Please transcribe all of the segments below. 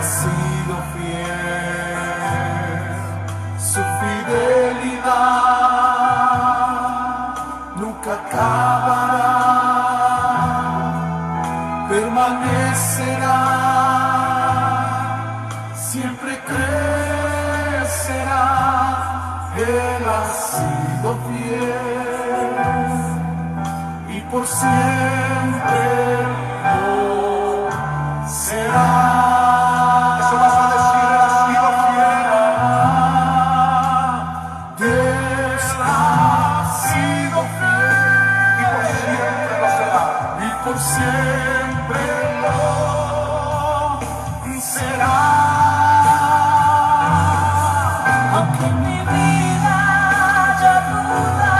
ha sido fiel. Su fidelidad nunca acabará, permanecerá, siempre crecerá. Él ha sido fiel y por siempre lo será. Eso vas a decir, Él ha sido fiel. Dios ha sido fiel Y por siempre lo será. y por siempre lo será. Aunque en mi vida haya duda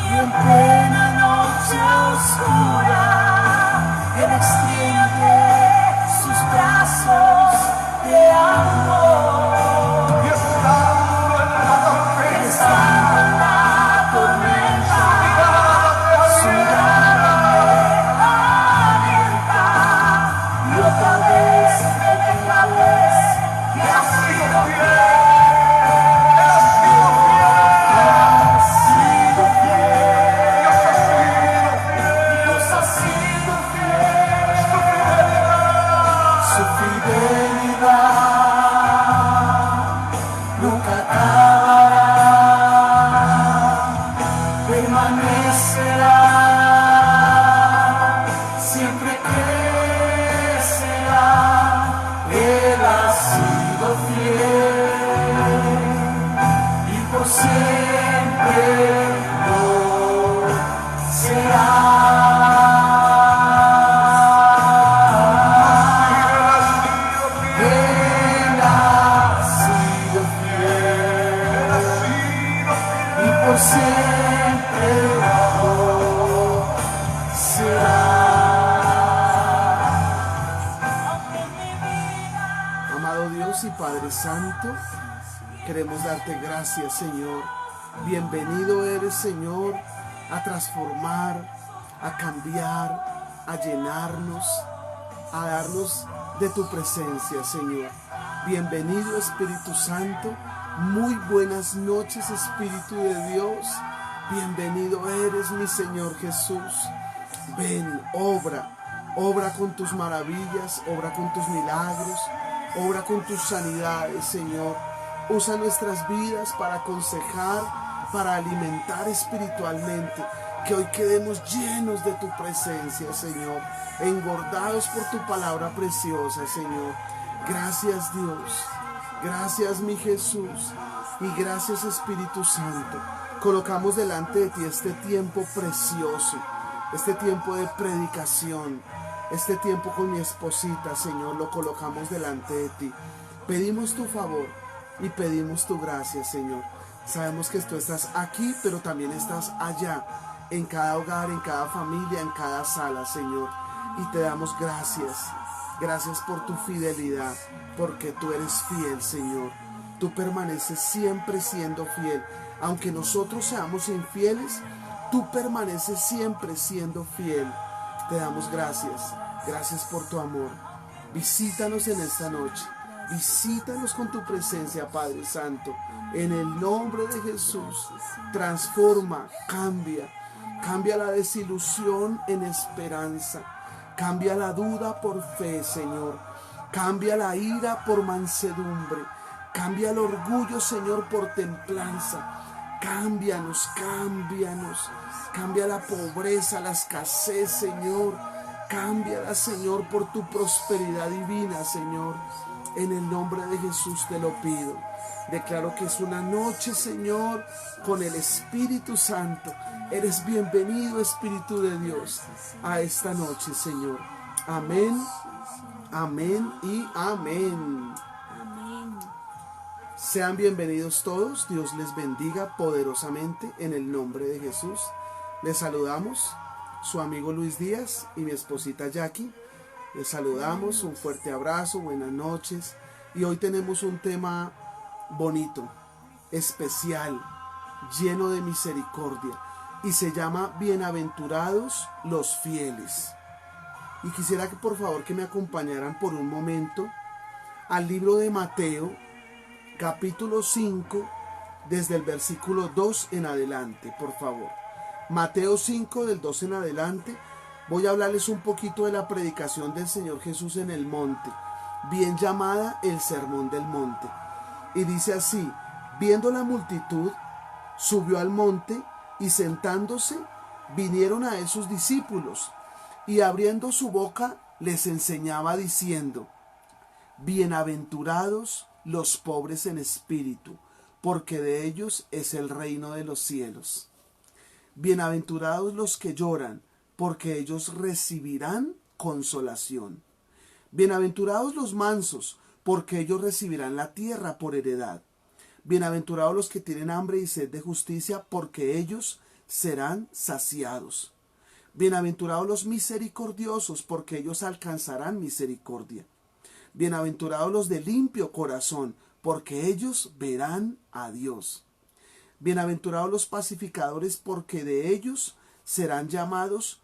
y en plena noche oscura, Él extiende sus brazos de amor. Y estando en la tormenta, Estando en la tormenta, su mirada me alienta, y otra vez me declares que ha sido fiel. Dios ha sido fiel, su fidelidad nunca acabará, permanecerá, siempre crecerá. Él ha sido fiel y por siempre lo será. Él ha sido fiel y por siempre lo será. Amado Dios y Padre Santo, queremos darte gracias, Señor. Bienvenido eres, Señor, a transformar, a cambiar, a llenarnos, a darnos de tu presencia, Señor. Bienvenido, Espíritu Santo. Muy buenas noches, Espíritu de Dios. Bienvenido eres, mi Señor Jesús. Ven, obra con tus maravillas, obra con tus milagros, obra con tus sanidades, Señor. Usa nuestras vidas para aconsejar, para alimentar espiritualmente. Que hoy quedemos llenos de tu presencia, Señor, engordados por tu palabra preciosa, Señor. Gracias, Dios. Gracias, mi Jesús. Y gracias, Espíritu Santo. Colocamos delante de ti este tiempo precioso, este tiempo de predicación, este tiempo con mi esposita, Señor, lo colocamos delante de ti. Pedimos tu favor y pedimos tu gracia, Señor. Sabemos que tú estás aquí, pero también estás allá, en cada hogar, en cada familia, en cada sala, Señor. Y te damos gracias. Gracias por tu fidelidad, porque tú eres fiel, Señor. Tú permaneces siempre siendo fiel. Aunque nosotros seamos infieles, tú permaneces siempre siendo fiel. Te damos gracias. Gracias por tu amor. Visítanos en esta noche. Visítanos con tu presencia, Padre Santo. En el nombre de Jesús, transforma, cambia. Cambia la desilusión en esperanza. Cambia la duda por fe, Señor. Cambia la ira por mansedumbre. Cambia el orgullo, Señor, por templanza. Cámbianos, cámbianos. Cambia la pobreza, la escasez, Señor. Cámbiala, Señor, por tu prosperidad divina, Señor. En el nombre de Jesús te lo pido. Declaro que es una noche, Señor, con el Espíritu Santo. Eres bienvenido, Espíritu de Dios, a esta noche, Señor. Amén, amén y amén. Sean bienvenidos todos. Dios les bendiga poderosamente en el nombre de Jesús. Les saludamos, su amigo Luis Díaz y mi esposita Jackie. Les saludamos, un fuerte abrazo, buenas noches. Y hoy tenemos un tema bonito, especial, lleno de misericordia. Y se llama Bienaventurados los fieles. Y quisiera que por favor que me acompañaran por un momento al libro de Mateo, capítulo 5, desde el versículo 2 en adelante, por favor. Mateo 5, del 2 en adelante. Voy a hablarles un poquito de la predicación del Señor Jesús en el monte, bien llamada el Sermón del Monte. Y dice así: viendo la multitud, subió al monte, y sentándose, vinieron a él sus discípulos, y abriendo su boca, les enseñaba diciendo: bienaventurados los pobres en espíritu, porque de ellos es el reino de los cielos. Bienaventurados los que lloran, porque ellos recibirán consolación. Bienaventurados los mansos, porque ellos recibirán la tierra por heredad. Bienaventurados los que tienen hambre y sed de justicia, porque ellos serán saciados. Bienaventurados los misericordiosos, porque ellos alcanzarán misericordia. Bienaventurados los de limpio corazón, porque ellos verán a Dios. Bienaventurados los pacificadores, porque ellos serán llamados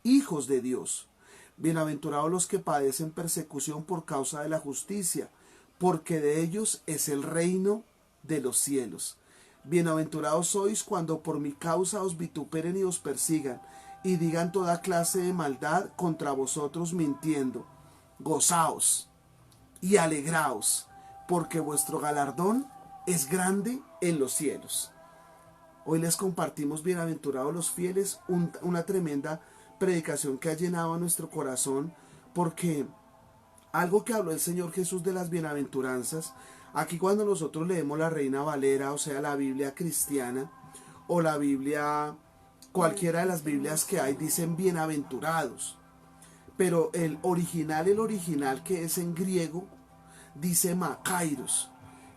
hijos de Dios. Bienaventurados los que padecen persecución por causa de la justicia, porque de ellos es el reino de los cielos. Bienaventurados sois cuando por mi causa os vituperen y os persigan, y digan toda clase de maldad contra vosotros mintiendo. Gozaos y alegraos, porque vuestro galardón es grande en los cielos. Hoy les compartimos bienaventurados los fieles, una tremenda predicación que ha llenado a nuestro corazón, porque algo que habló el Señor Jesús de las bienaventuranzas, aquí cuando nosotros leemos la Reina Valera, o sea, la Biblia cristiana, o la Biblia, cualquiera de las Biblias que hay, dicen bienaventurados. Pero el original que es en griego, dice makairos,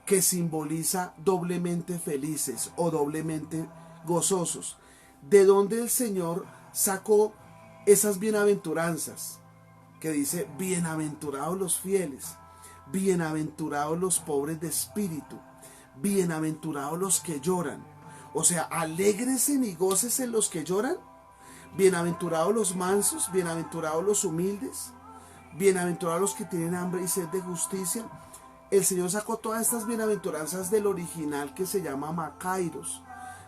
que simboliza doblemente felices o doblemente gozosos. ¿De dónde el Señor sacó esas bienaventuranzas? Que dice: bienaventurados los fieles, bienaventurados los pobres de espíritu, bienaventurados los que lloran. O sea, alégrese y gócese los que lloran. Bienaventurados los mansos, bienaventurados los humildes, bienaventurados los que tienen hambre y sed de justicia. El Señor sacó todas estas bienaventuranzas del original que se llama Makairos.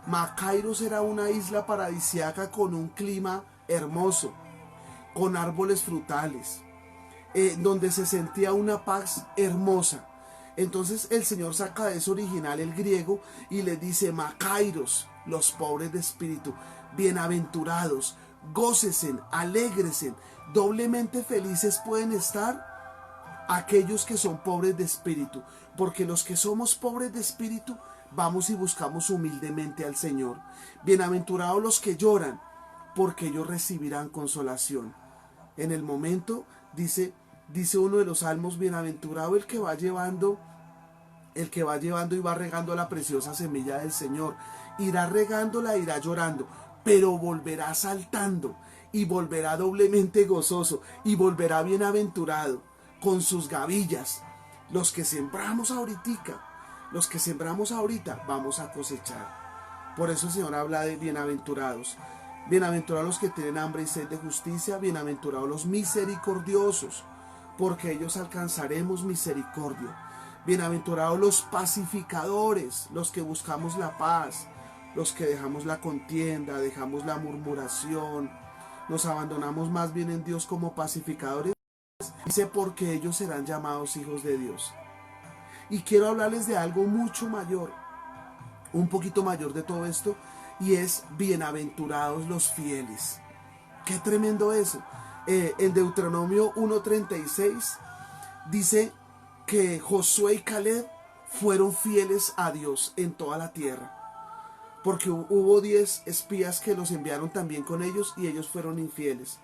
Makairos era una isla paradisíaca con un clima hermoso, con árboles frutales, donde se sentía una paz hermosa. Entonces el Señor saca de ese original el griego y le dice: Makairos, los pobres de espíritu, bienaventurados, gócesen, alégresen, doblemente felices pueden estar aquellos que son pobres de espíritu, porque los que somos pobres de espíritu vamos y buscamos humildemente al Señor. Bienaventurados los que lloran, porque ellos recibirán consolación. En el momento, dice uno de los salmos: bienaventurado el que va llevando y va regando la preciosa semilla del Señor. Irá regándola, irá llorando, pero volverá saltando y volverá doblemente gozoso y volverá bienaventurado con sus gavillas. Los que sembramos ahorita vamos a cosechar. Por eso el Señor habla de bienaventurados. Bienaventurados los que tienen hambre y sed de justicia, bienaventurados los misericordiosos, porque ellos alcanzaremos misericordia. Bienaventurados los pacificadores, los que buscamos la paz, los que dejamos la contienda, dejamos la murmuración, nos abandonamos más bien en Dios como pacificadores. Dice: porque ellos serán llamados hijos de Dios. Y quiero hablarles de algo mucho mayor, un poquito mayor de todo esto, y es bienaventurados los fieles. Qué tremendo eso. En Deuteronomio 1:36 dice que Josué y Caleb fueron fieles a Dios en toda la tierra, porque hubo 10 espías que los enviaron también con ellos y ellos fueron infieles.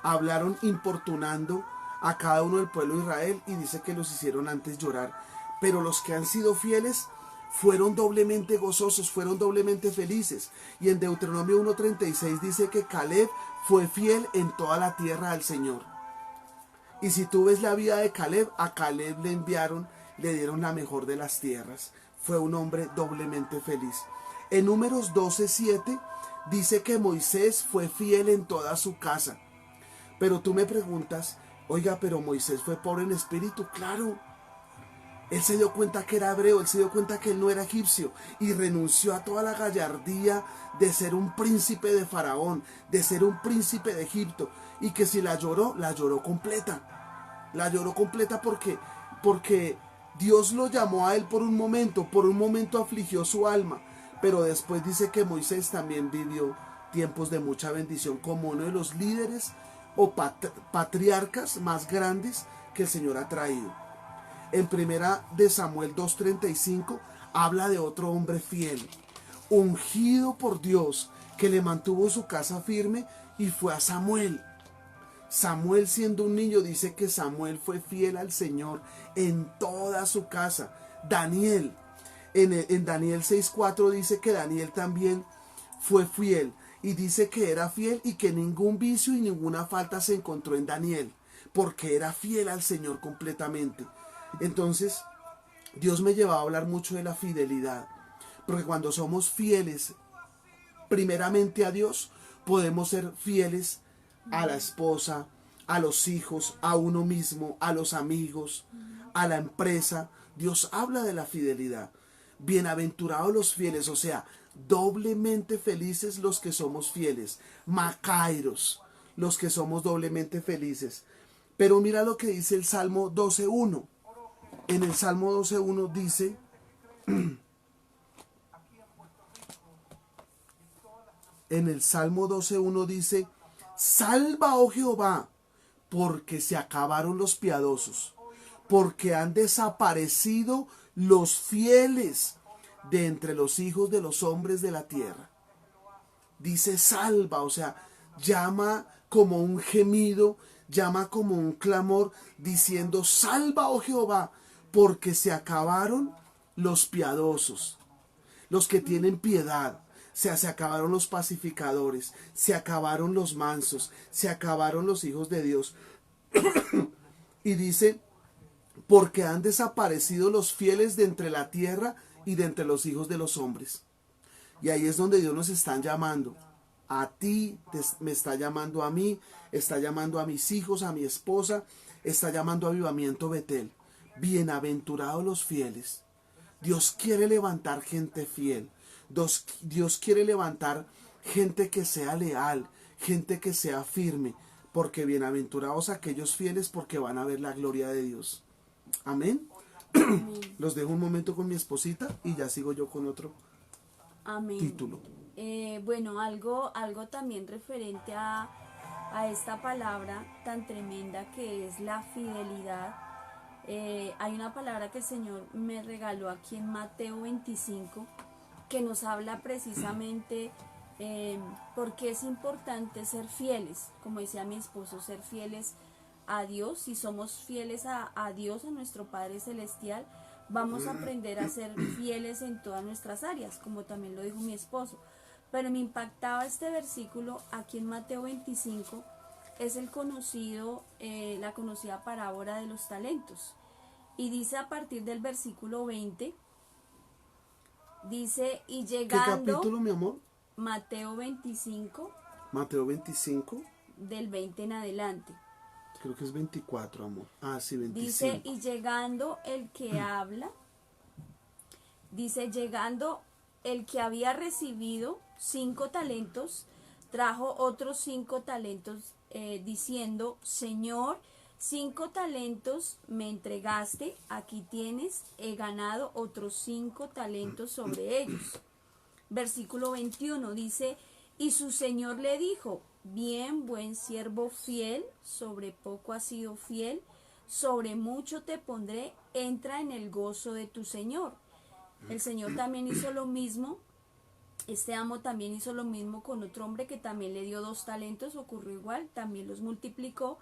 Hablaron importunando a cada uno del pueblo de Israel y dice que los hicieron antes llorar. Pero los que han sido fieles fueron doblemente gozosos, fueron doblemente felices. Y en Deuteronomio 1:36 dice que Caleb fue fiel en toda la tierra al Señor. Y si tú ves la vida de Caleb, a Caleb le dieron la mejor de las tierras. Fue un hombre doblemente feliz. En Números 12:7 dice que Moisés fue fiel en toda su casa. Pero tú me preguntas, Oiga, pero Moisés fue pobre en espíritu, claro. Él se dio cuenta que era hebreo, él se dio cuenta que él no era egipcio y renunció a toda la gallardía de ser un príncipe de Faraón, de ser un príncipe de Egipto, y que si la lloró completa. La lloró completa porque Dios lo llamó a él por un momento afligió su alma, pero después dice que Moisés también vivió tiempos de mucha bendición como uno de los líderes o patriarcas más grandes que el Señor ha traído. En primera de Samuel 2:35 habla de otro hombre fiel, ungido por Dios, que le mantuvo su casa firme, y fue a Samuel. Samuel, siendo un niño, dice que Samuel fue fiel al Señor en toda su casa. Daniel, en Daniel 6:4 dice que Daniel también fue fiel, y dice que era fiel y que ningún vicio y ninguna falta se encontró en Daniel, porque era fiel al Señor completamente. Entonces, Dios me llevaba a hablar mucho de la fidelidad, porque cuando somos fieles primeramente a Dios, podemos ser fieles a la esposa, a los hijos, a uno mismo, a los amigos, a la empresa. Dios habla de la fidelidad. Bienaventurados los fieles, o sea, doblemente felices los que somos fieles. Macairos, los que somos doblemente felices. Pero mira lo que dice el Salmo 12:1. En el Salmo 12:1 dice, en el Salmo 12:1 dice, salva, oh Jehová, porque se acabaron los piadosos, porque han desaparecido los fieles de entre los hijos de los hombres de la tierra. Dice salva, o sea, llama como un gemido, llama como un clamor, diciendo, salva, oh Jehová, porque se acabaron los piadosos, los que tienen piedad. O sea, se acabaron los pacificadores, se acabaron los mansos, se acabaron los hijos de Dios. Y dice, porque han desaparecido los fieles de entre la tierra y de entre los hijos de los hombres. Y ahí es donde Dios nos está llamando. A ti, me está llamando a mí, está llamando a mis hijos, a mi esposa, está llamando a Avivamiento Betel. Bienaventurados los fieles. Dios quiere levantar gente fiel. Dios quiere levantar gente que sea leal, gente que sea firme, porque bienaventurados aquellos fieles, porque van a ver la gloria de Dios. Amén. Los dejo un momento con mi esposita y ya sigo yo con otro título. Bueno, algo también referente a esta palabra tan tremenda que es la fidelidad. Hay una palabra que el Señor me regaló aquí en Mateo 25 que nos habla precisamente porque es importante ser fieles, como decía mi esposo, ser fieles a Dios. Si somos fieles a Dios, a nuestro Padre Celestial, vamos a aprender a ser fieles en todas nuestras áreas, como también lo dijo mi esposo. Pero me impactaba este versículo aquí en Mateo 25, es la conocida parábola de los talentos. Y dice a partir del versículo 20, dice, y llegando... ¿Qué capítulo, mi amor? Mateo 25. Mateo 25. Del 20 en adelante. Creo que es 24, amor. Ah, sí, 25. Dice, y llegando el que habla, dice, llegando el que había recibido 5 talentos, trajo otros 5 talentos, diciendo, Señor, 5 talentos me entregaste, aquí tienes, he ganado otros 5 talentos sobre ellos. Versículo 21 dice, y su Señor le dijo, bien, buen siervo fiel, sobre poco has sido fiel, sobre mucho te pondré, entra en el gozo de tu Señor. El Señor también hizo lo mismo, este amo también hizo lo mismo con otro hombre que también le dio 2 talentos, ocurrió igual, también los multiplicó.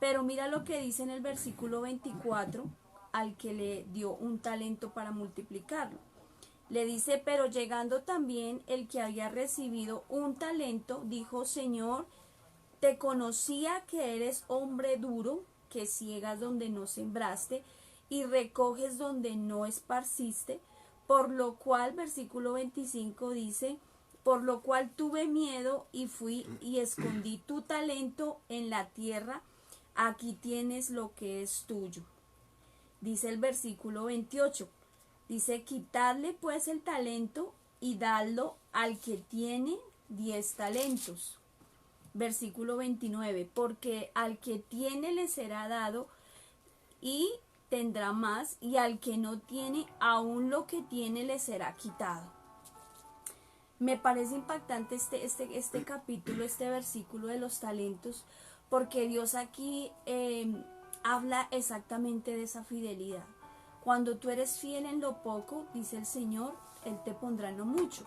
Pero mira lo que dice en el versículo 24, al que le dio 1 talento para multiplicarlo. Le dice, pero llegando también el que había recibido 1 talento, dijo, Señor, te conocía que eres hombre duro, que ciegas donde no sembraste y recoges donde no esparciste, por lo cual, versículo 25 dice, por lo cual tuve miedo y fui y escondí tu talento en la tierra, aquí tienes lo que es tuyo. Dice el versículo 28, dice, quitadle pues el talento y dadlo al que tiene 10 talentos. Versículo 29, porque al que tiene le será dado y tendrá más, y al que no tiene, aún lo que tiene le será quitado. Me parece impactante este capítulo, este versículo de los talentos, porque Dios aquí habla exactamente de esa fidelidad. Cuando tú eres fiel en lo poco, dice el Señor, Él te pondrá en lo mucho.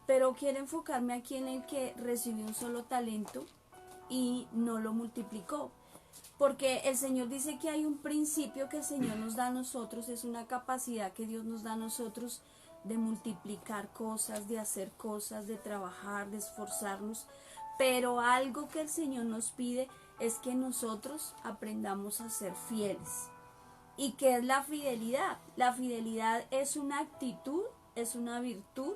Pero quiero enfocarme aquí en el que recibió un solo talento y no lo multiplicó. Porque el Señor dice que hay un principio que el Señor nos da a nosotros, es una capacidad que Dios nos da a nosotros de multiplicar cosas, de hacer cosas, de trabajar, de esforzarnos. Pero algo que el Señor nos pide es que nosotros aprendamos a ser fieles. ¿Y qué es la fidelidad? La fidelidad es una actitud, es una virtud,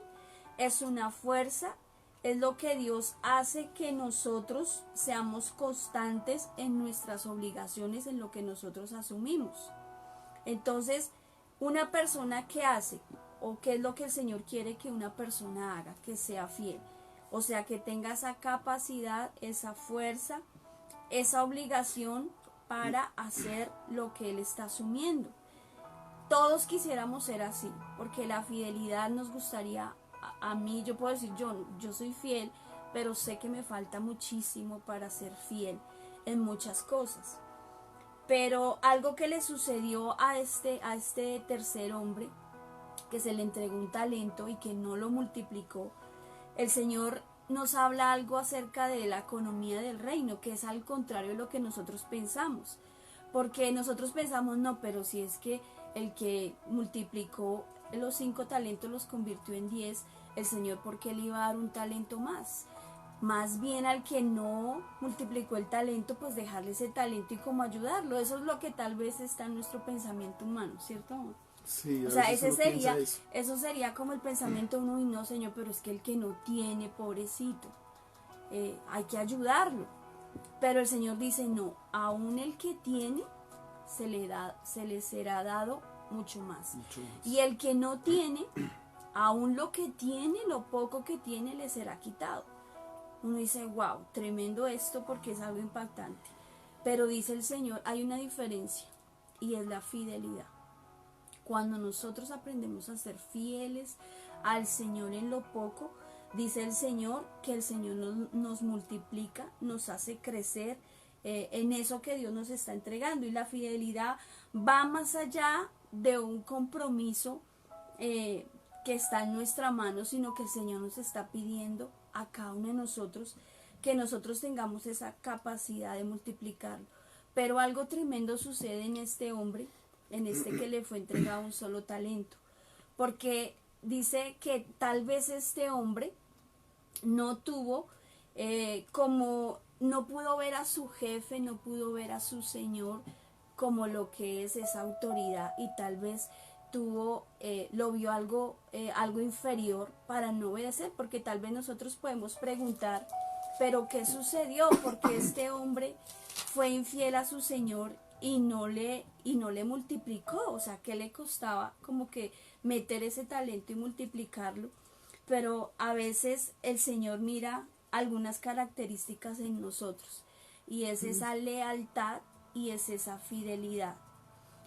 es una fuerza, es lo que Dios hace que nosotros seamos constantes en nuestras obligaciones, en lo que nosotros asumimos. Entonces, una persona que hace, o qué es lo que el Señor quiere que una persona haga, que sea fiel. O sea, que tenga esa capacidad, esa fuerza, esa obligación para hacer lo que Él está asumiendo. Todos quisiéramos ser así, porque la fidelidad nos gustaría, a mí yo puedo decir, yo soy fiel, pero sé que me falta muchísimo para ser fiel en muchas cosas. Pero algo que le sucedió a este tercer hombre, que se le entregó un talento y que no lo multiplicó, el Señor nos habla algo acerca de la economía del reino, que es al contrario de lo que nosotros pensamos. Porque nosotros pensamos, no, pero si es que el que multiplicó los 5 talentos los convirtió en 10, el Señor, ¿por qué le iba a dar un talento más? Más bien al que no multiplicó el talento, pues dejarle ese talento y como ayudarlo. Eso es lo que tal vez está en nuestro pensamiento humano, ¿cierto? Sí, o sea, eso sería como el pensamiento uno, y no, Señor, pero es que el que no tiene, pobrecito, hay que ayudarlo. Pero el Señor dice, no, aún el que tiene se le será dado mucho más. Y el que no tiene, aún lo que tiene, lo poco que tiene, le será quitado. Uno dice, wow, tremendo esto, porque es algo impactante. Pero dice el Señor, hay una diferencia, y es la fidelidad. Cuando nosotros aprendemos a ser fieles al Señor en lo poco, dice el Señor que el Señor nos multiplica, nos hace crecer en eso que Dios nos está entregando. Y la fidelidad va más allá de un compromiso que está en nuestra mano, sino que el Señor nos está pidiendo a cada uno de nosotros que nosotros tengamos esa capacidad de multiplicarlo. Pero algo tremendo sucede en este hombre, en este que le fue entregado un solo talento, porque dice que tal vez este hombre no tuvo, como no pudo ver a su jefe, no pudo ver a su señor como lo que es esa autoridad, y tal vez lo vio algo inferior para no obedecer, porque tal vez nosotros podemos preguntar, pero ¿qué sucedió? Porque este hombre fue infiel a su señor y no le multiplicó. O sea, ¿qué le costaba como que meter ese talento y multiplicarlo? Pero a veces el Señor mira algunas características en nosotros, y es esa lealtad y es esa fidelidad.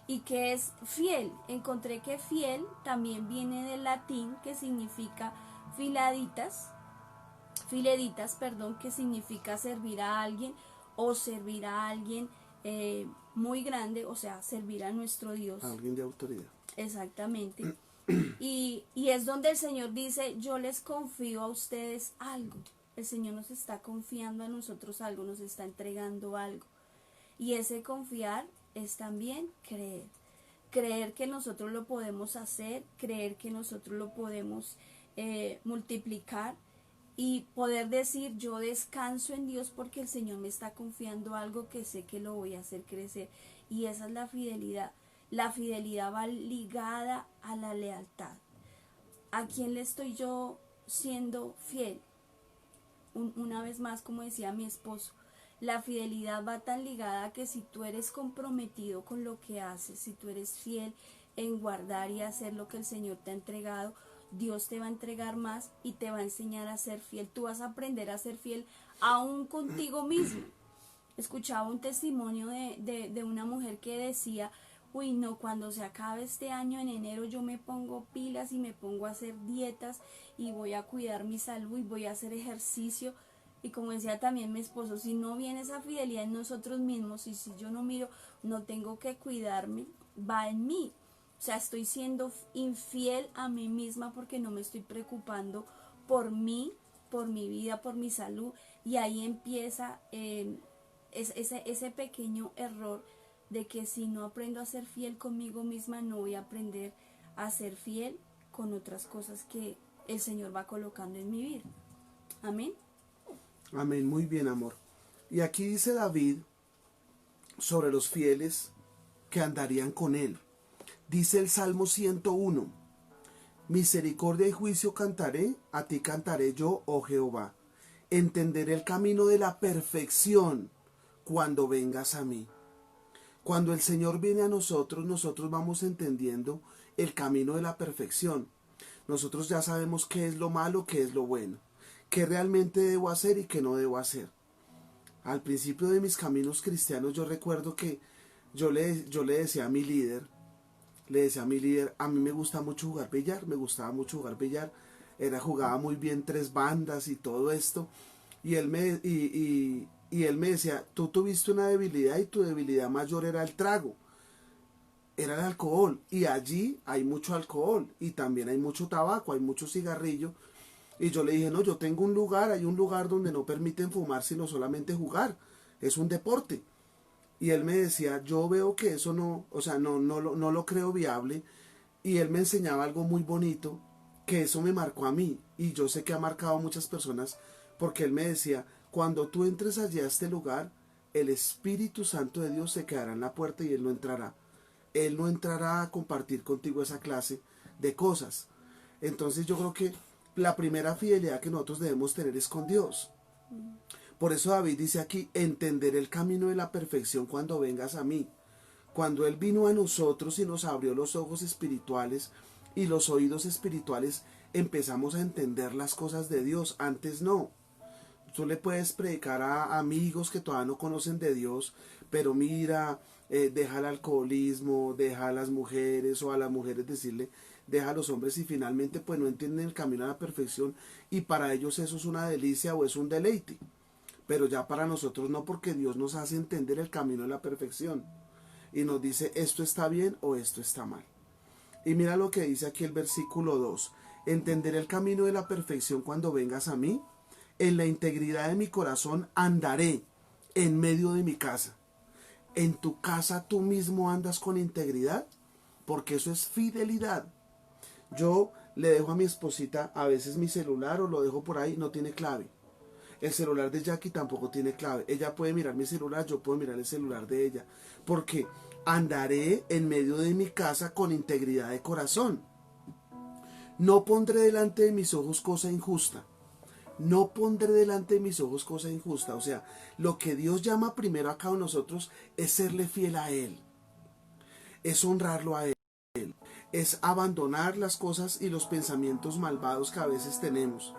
¿Y qué es fiel? Encontré que fiel también viene del latín, que significa fileditas, que significa servir a alguien, o servir a alguien muy grande, o sea, servir a nuestro Dios. Alguien de autoridad. Exactamente. Y es donde el Señor dice, yo les confío a ustedes algo. El Señor nos está confiando a nosotros algo, nos está entregando algo. Y ese confiar es también creer. Creer que nosotros lo podemos hacer, creer que nosotros lo podemos multiplicar, y poder decir, yo descanso en Dios porque el Señor me está confiando algo que sé que lo voy a hacer crecer. Y esa es la fidelidad. La fidelidad va ligada a la lealtad. ¿A quién le estoy yo siendo fiel? Una vez más, como decía mi esposo, La fidelidad va tan ligada a que si tú eres comprometido con lo que haces, si tú eres fiel en guardar y hacer lo que el Señor te ha entregado, Dios te va a entregar más y te va a enseñar a ser fiel. Tú vas a aprender a ser fiel aún contigo mismo. Escuchaba un testimonio de una mujer que decía, uy no, cuando se acabe este año en enero yo me pongo pilas y me pongo a hacer dietas y voy a cuidar mi salud y voy a hacer ejercicio. Y como decía también mi esposo, si no viene esa fidelidad en nosotros mismos y si yo no miro, no tengo que cuidarme, va en mí. O sea, estoy siendo infiel a mí misma porque no me estoy preocupando por mí, por mi vida, por mi salud. Y ahí empieza ese pequeño error de que si no aprendo a ser fiel conmigo misma, no voy a aprender a ser fiel con otras cosas que el Señor va colocando en mi vida. Amén. Amén, muy bien, amor. Y aquí dice David sobre los fieles que andarían con él. Dice el Salmo 101, misericordia y juicio cantaré, a ti cantaré yo, oh Jehová. Entenderé el camino de la perfección cuando vengas a mí. Cuando el Señor viene a nosotros, nosotros vamos entendiendo el camino de la perfección. Nosotros ya sabemos qué es lo malo, qué es lo bueno, qué realmente debo hacer y qué no debo hacer. Al principio de mis caminos cristianos yo recuerdo que yo le decía a mi líder, a mí me gusta mucho jugar billar, me gustaba mucho jugar billar, jugaba muy bien 3 bandas y todo esto, y él me decía, tú tuviste una debilidad y tu debilidad mayor era el trago, era el alcohol, y allí hay mucho alcohol, y también hay mucho tabaco, hay mucho cigarrillo, y yo le dije, no, yo tengo hay un lugar donde no permiten fumar sino solamente jugar, es un deporte. Y él me decía, yo veo que eso no, o sea, no lo creo viable. Y él me enseñaba algo muy bonito, que eso me marcó a mí. Y yo sé que ha marcado a muchas personas, porque él me decía, cuando tú entres allí a este lugar, el Espíritu Santo de Dios se quedará en la puerta y Él no entrará. Él no entrará a compartir contigo esa clase de cosas. Entonces yo creo que la primera fidelidad que nosotros debemos tener es con Dios. Por eso David dice aquí, entenderé el camino de la perfección cuando vengas a mí. Cuando Él vino a nosotros y nos abrió los ojos espirituales y los oídos espirituales, empezamos a entender las cosas de Dios. Antes no. Tú le puedes predicar a amigos que todavía no conocen de Dios, pero mira, deja el alcoholismo, deja a las mujeres, o a las mujeres decirle, deja a los hombres, y finalmente pues no entienden el camino a la perfección, y para ellos eso es una delicia o es un deleite. Pero ya para nosotros no, porque Dios nos hace entender el camino de la perfección. Y nos dice, esto está bien o esto está mal. Y mira lo que dice aquí el versículo 2. Entenderé el camino de la perfección cuando vengas a mí. En la integridad de mi corazón andaré en medio de mi casa. ¿En tu casa tú mismo andas con integridad? Porque eso es fidelidad. Yo le dejo a mi esposita a veces mi celular, o lo dejo por ahí, no tiene clave. El celular de Jackie tampoco tiene clave. Ella puede mirar mi celular, yo puedo mirar el celular de ella. Porque andaré en medio de mi casa con integridad de corazón. No pondré delante de mis ojos cosa injusta. No pondré delante de mis ojos cosa injusta. O sea, lo que Dios llama primero a cada uno de nosotros es serle fiel a Él. Es honrarlo a Él. Es abandonar las cosas y los pensamientos malvados que a veces tenemos.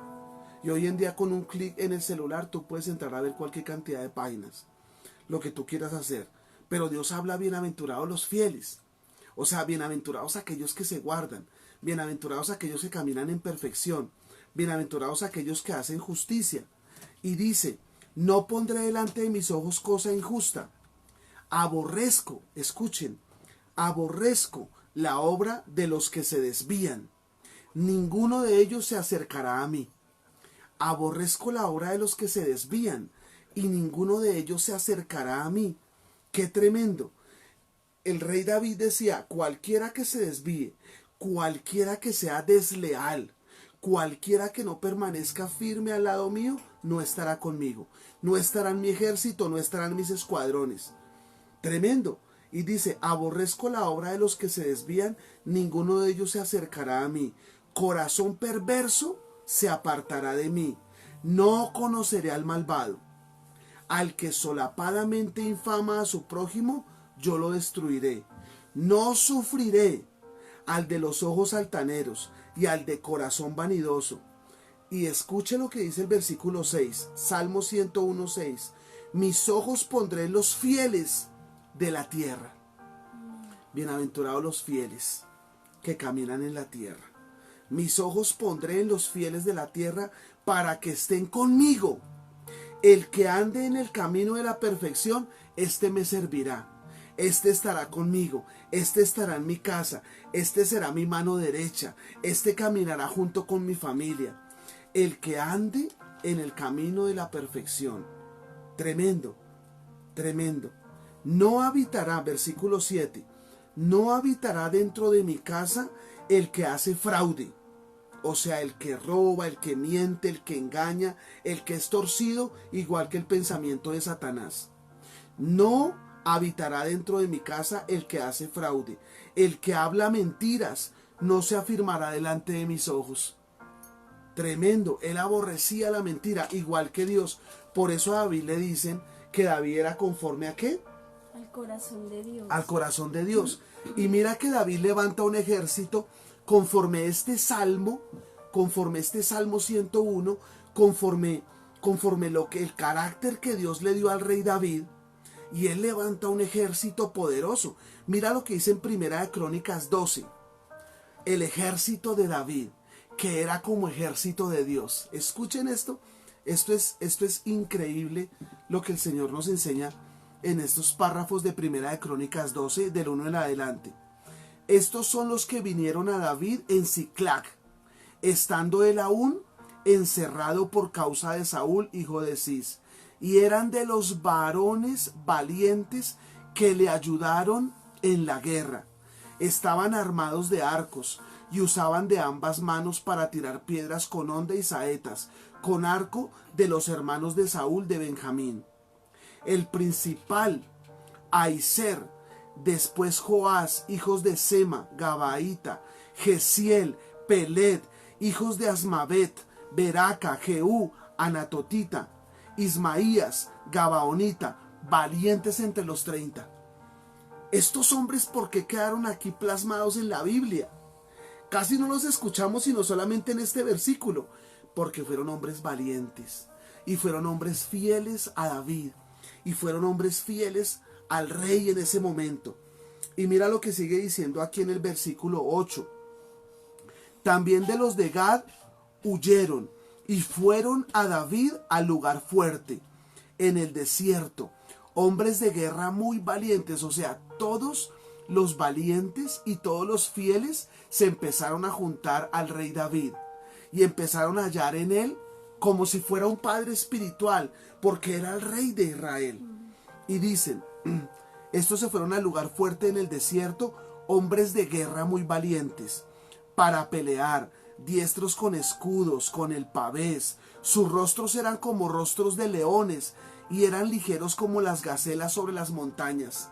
Y hoy en día con un clic en el celular tú puedes entrar a ver cualquier cantidad de páginas, lo que tú quieras hacer. Pero Dios habla, bienaventurados los fieles. O sea, bienaventurados aquellos que se guardan, bienaventurados aquellos que caminan en perfección, bienaventurados aquellos que hacen justicia. Y dice, no pondré delante de mis ojos cosa injusta. Aborrezco, escuchen, aborrezco la obra de los que se desvían. Ninguno de ellos se acercará a mí. Aborrezco la obra de los que se desvían, y ninguno de ellos se acercará a mí. ¡Qué tremendo! El rey David decía, cualquiera que se desvíe, cualquiera que sea desleal, cualquiera que no permanezca firme al lado mío, no estará conmigo. No estará en mi ejército, no estará en mis escuadrones. Tremendo. Y dice, aborrezco la obra de los que se desvían, ninguno de ellos se acercará a mí. Corazón perverso se apartará de mí. No conoceré al malvado. Al que solapadamente infama a su prójimo, yo lo destruiré. No sufriré al de los ojos altaneros y al de corazón vanidoso. Y escuche lo que dice el versículo 6, Salmo 101:6. Mis ojos pondré en los fieles de la tierra. Bienaventurados los fieles que caminan en la tierra. Mis ojos pondré en los fieles de la tierra para que estén conmigo. El que ande en el camino de la perfección, este me servirá. Este estará conmigo, este estará en mi casa, este será mi mano derecha, este caminará junto con mi familia. El que ande en el camino de la perfección. Tremendo, tremendo. No habitará, versículo 7, no habitará dentro de mi casa el que hace fraude. O sea, el que roba, el que miente, el que engaña, el que es torcido, igual que el pensamiento de Satanás. No habitará dentro de mi casa el que hace fraude. El que habla mentiras no se afirmará delante de mis ojos. Tremendo, él aborrecía la mentira, igual que Dios. Por eso a David le dicen que David era conforme a ¿qué? Al corazón de Dios. Al corazón de Dios. Y mira que David levanta un ejército conforme este salmo 101, conforme lo que el carácter que Dios le dio al rey David, y él levanta un ejército poderoso. Mira lo que dice en Primera de Crónicas 12. El ejército de David, que era como ejército de Dios. Escuchen esto. Esto es increíble lo que el Señor nos enseña en estos párrafos de Primera de Crónicas 12, del 1 en adelante. Estos son los que vinieron a David en Siclag, estando él aún encerrado por causa de Saúl, hijo de Cis, y eran de los varones valientes que le ayudaron en la guerra. Estaban armados de arcos y usaban de ambas manos para tirar piedras con honda y saetas, con arco de los hermanos de Saúl de Benjamín. El principal, Aiser, después Joás, hijos de Sema, Gabaíta, Gesiel, Pelet, hijos de Asmavet, Beraca, Jehú, Anatotita, Ismaías, Gabaonita, valientes entre los 30. Estos hombres, ¿por qué quedaron aquí plasmados en la Biblia? Casi no los escuchamos sino solamente en este versículo, porque fueron hombres valientes, y fueron hombres fieles a David, y fueron hombres fieles al rey en ese momento. Y mira lo que sigue diciendo aquí en el versículo 8. También de los de Gad huyeron y fueron a David al lugar fuerte, en el desierto, hombres de guerra muy valientes. O sea, todos los valientes y todos los fieles se empezaron a juntar al rey David y empezaron a hallar en él como si fuera un padre espiritual, porque era el rey de Israel. Y dicen, estos se fueron al lugar fuerte en el desierto, hombres de guerra muy valientes, para pelear, diestros con escudos, con el pavés. Sus rostros eran como rostros de leones y eran ligeros como las gacelas sobre las montañas.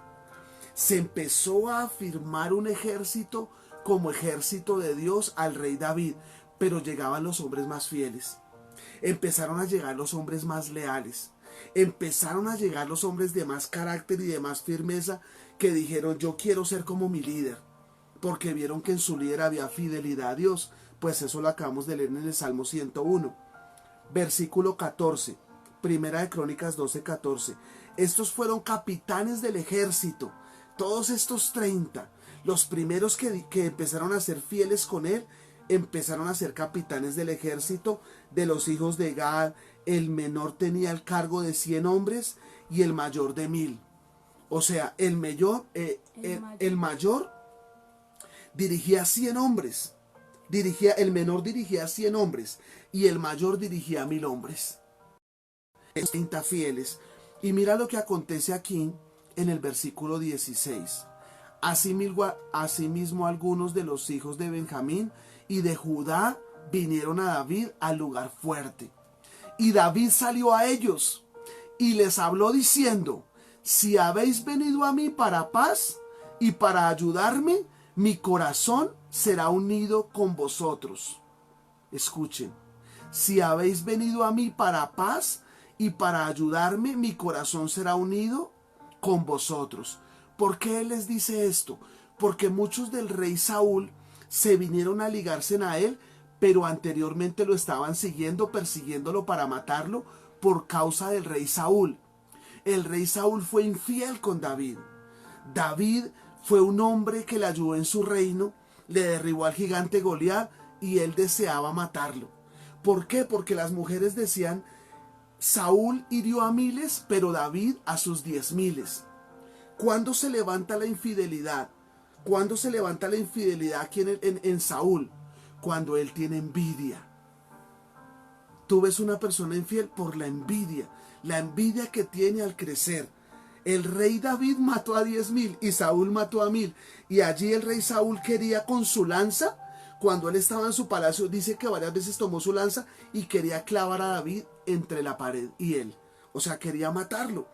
Se empezó a afirmar un ejército como ejército de Dios al rey David, pero llegaban los hombres más fieles. Empezaron a llegar los hombres más leales. Empezaron a llegar los hombres de más carácter y de más firmeza, que dijeron: yo quiero ser como mi líder, porque vieron que en su líder había fidelidad a Dios. Pues eso lo acabamos de leer en el Salmo 101, versículo 14, Primera de Crónicas 12:14. Estos fueron capitanes del ejército, todos estos 30, los primeros que empezaron a ser fieles con él, empezaron a ser capitanes del ejército de los hijos de Gad. El menor tenía el cargo de 100 hombres y el mayor de 1000. O sea, el mayor dirigía 100 hombres. El menor dirigía 100 hombres y el mayor dirigía 1000 hombres. 30 fieles. Y mira lo que acontece aquí en el versículo 16. Asimismo algunos de los hijos de Benjamín y de Judá vinieron a David al lugar fuerte. Y David salió a ellos y les habló diciendo: si habéis venido a mí para paz y para ayudarme, mi corazón será unido con vosotros. Escuchen, si habéis venido a mí para paz y para ayudarme mi corazón será unido con vosotros. ¿Por qué él les dice esto? Porque muchos del rey Saúl se vinieron a ligarse a él, pero anteriormente lo estaban siguiendo, persiguiéndolo para matarlo por causa del rey Saúl. El rey Saúl fue infiel con David. David fue un hombre que le ayudó en su reino, le derribó al gigante Goliat y él deseaba matarlo. ¿Por qué? Porque las mujeres decían, Saúl hirió a miles, pero David a sus 10,000. ¿Cuándo se levanta la infidelidad? ¿Cuándo se levanta la infidelidad aquí en Saúl? Cuando él tiene envidia. Tú ves una persona infiel por la envidia que tiene al crecer. El rey David mató a 10,000 y Saúl mató a 1,000. Y allí el rey Saúl quería con su lanza, cuando él estaba en su palacio, dice que varias veces tomó su lanza y quería clavar a David entre la pared y él. O sea, quería matarlo.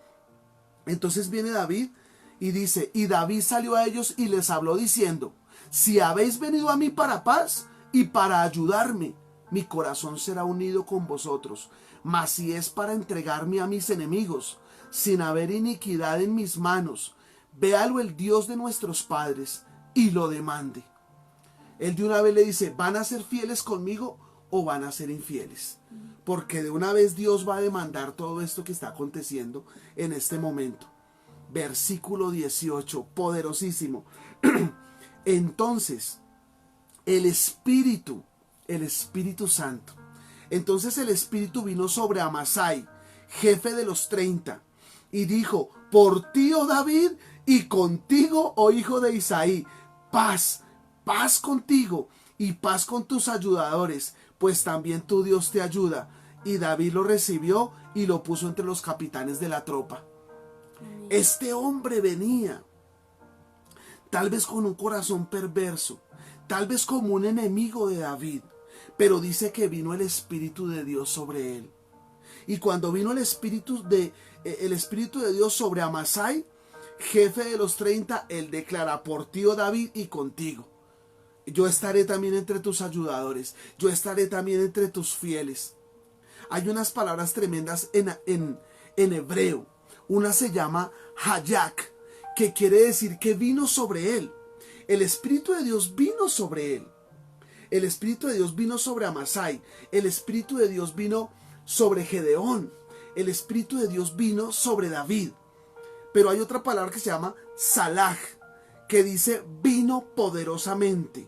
Entonces viene David y dice, y David salió a ellos y les habló diciendo, si habéis venido a mí para paz y para ayudarme, mi corazón será unido con vosotros. Mas si es para entregarme a mis enemigos, sin haber iniquidad en mis manos, véalo el Dios de nuestros padres y lo demande. Él de una vez le dice, ¿van a ser fieles conmigo o van a ser infieles? Porque de una vez Dios va a demandar todo esto que está aconteciendo en este momento. Versículo 18, poderosísimo. Entonces, el Espíritu Santo. Entonces el Espíritu vino sobre Amasai, jefe de los 30, y dijo, por ti, oh David, y contigo, oh hijo de Isaí, paz contigo, y paz con tus ayudadores, pues también tu Dios te ayuda. Y David lo recibió y lo puso entre los capitanes de la tropa. Este hombre venía, tal vez con un corazón perverso, tal vez como un enemigo de David, pero dice que vino el Espíritu de Dios sobre él. Y cuando vino el Espíritu de Dios sobre Amasai, jefe de los 30, él declara, por ti, oh David, y contigo. Yo estaré también entre tus ayudadores, yo estaré también entre tus fieles. Hay unas palabras tremendas en hebreo. Una se llama Hayak, que quiere decir que vino sobre él. El Espíritu de Dios vino sobre él. El Espíritu de Dios vino sobre Amasai. El Espíritu de Dios vino sobre Gedeón. El Espíritu de Dios vino sobre David. Pero hay otra palabra que se llama Salaj, que dice vino poderosamente.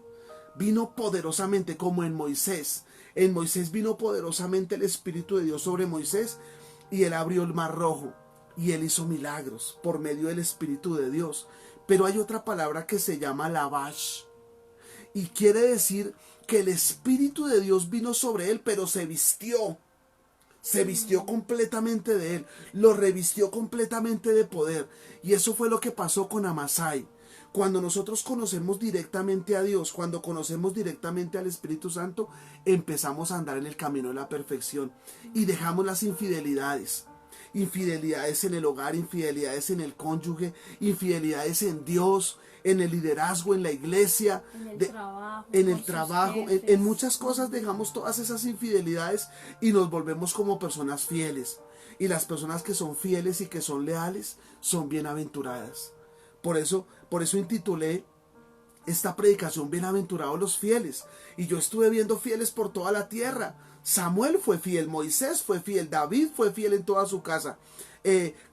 Vino poderosamente como en Moisés. En Moisés vino poderosamente el Espíritu de Dios sobre Moisés y él abrió el mar rojo y él hizo milagros por medio del Espíritu de Dios. Pero hay otra palabra que se llama Lavash y quiere decir que el Espíritu de Dios vino sobre él, pero se vistió completamente de él, lo revistió completamente de poder. Y eso fue lo que pasó con Amasai. Cuando nosotros conocemos directamente a Dios, cuando conocemos directamente al Espíritu Santo, empezamos a andar en el camino de la perfección y dejamos las infidelidades. Infidelidades en el hogar, infidelidades en el cónyuge, infidelidades en Dios, en el liderazgo, en la iglesia, en el trabajo, en muchas cosas dejamos todas esas infidelidades y nos volvemos como personas fieles. Y las personas que son fieles y que son leales son bienaventuradas. Por eso intitulé esta predicación Bienaventurados los fieles. Y yo estuve viendo fieles por toda la tierra. Samuel fue fiel, Moisés fue fiel, David fue fiel en toda su casa.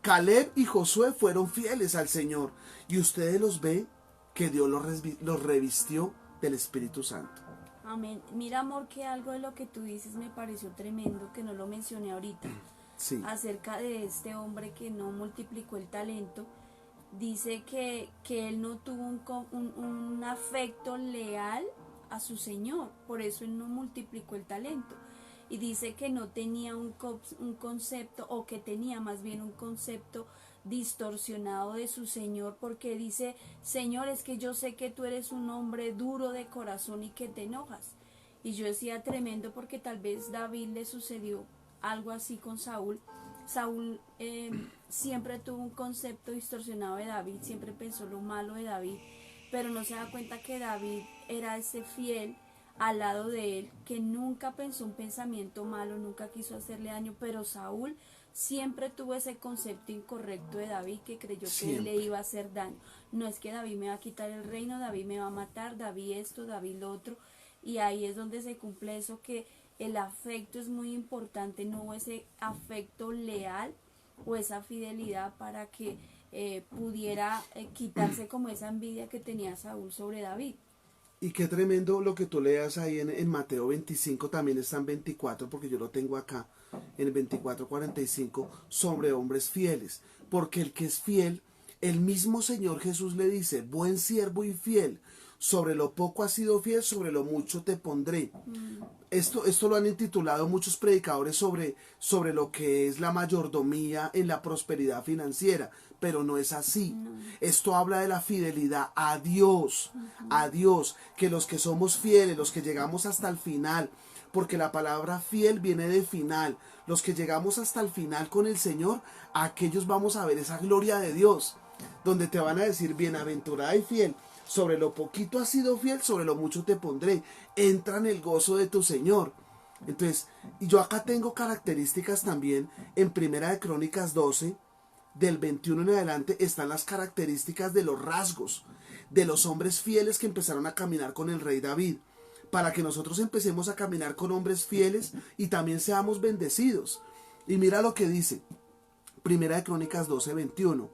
Caleb y Josué fueron fieles al Señor. Y ustedes los ven que Dios los revistió del Espíritu Santo. Amén. Mira, amor, que algo de lo que tú dices me pareció tremendo, que no lo mencioné ahorita. Sí. Acerca de este hombre que no multiplicó el talento. Dice que él no tuvo un afecto leal a su Señor, por eso él no multiplicó el talento. Y dice que no tenía un concepto, o que tenía más bien un concepto distorsionado de su Señor, porque dice, Señor, es que yo sé que tú eres un hombre duro de corazón y que te enojas. Y yo decía tremendo, porque tal vez David le sucedió algo así con Saúl. Saúl siempre tuvo un concepto distorsionado de David, siempre pensó lo malo de David, pero no se da cuenta que David era ese fiel al lado de él, que nunca pensó un pensamiento malo, nunca quiso hacerle daño, pero Saúl siempre tuvo ese concepto incorrecto de David, que creyó que él le iba a hacer daño. No es que David me va a quitar el reino, David me va a matar, David esto, David lo otro, y ahí es donde se cumple eso, que el afecto es muy importante, no hubo ese afecto leal o esa fidelidad para que pudiera quitarse como esa envidia que tenía Saúl sobre David. Y qué tremendo lo que tú leas ahí en Mateo 25, también está en 24, porque yo lo tengo acá, en el 24:45, sobre hombres fieles. Porque el que es fiel, el mismo Señor Jesús le dice, buen siervo y fiel, sobre lo poco has sido fiel, sobre lo mucho te pondré. Esto lo han intitulado muchos predicadores sobre lo que es la mayordomía en la prosperidad financiera, pero no es así. Esto habla de la fidelidad a Dios, a Dios, que los que somos fieles, los que llegamos hasta el final, porque la palabra fiel viene de final, los que llegamos hasta el final con el Señor, a aquellos vamos a ver esa gloria de Dios, donde te van a decir, bienaventurada y fiel, sobre lo poquito has sido fiel, sobre lo mucho te pondré, entra en el gozo de tu Señor. Entonces, yo acá tengo características también, en Primera de Crónicas 12, del 21 en adelante, están las características de los rasgos, de los hombres fieles que empezaron a caminar con el rey David, para que nosotros empecemos a caminar con hombres fieles y también seamos bendecidos. Y mira lo que dice, Primera de Crónicas 12, 21.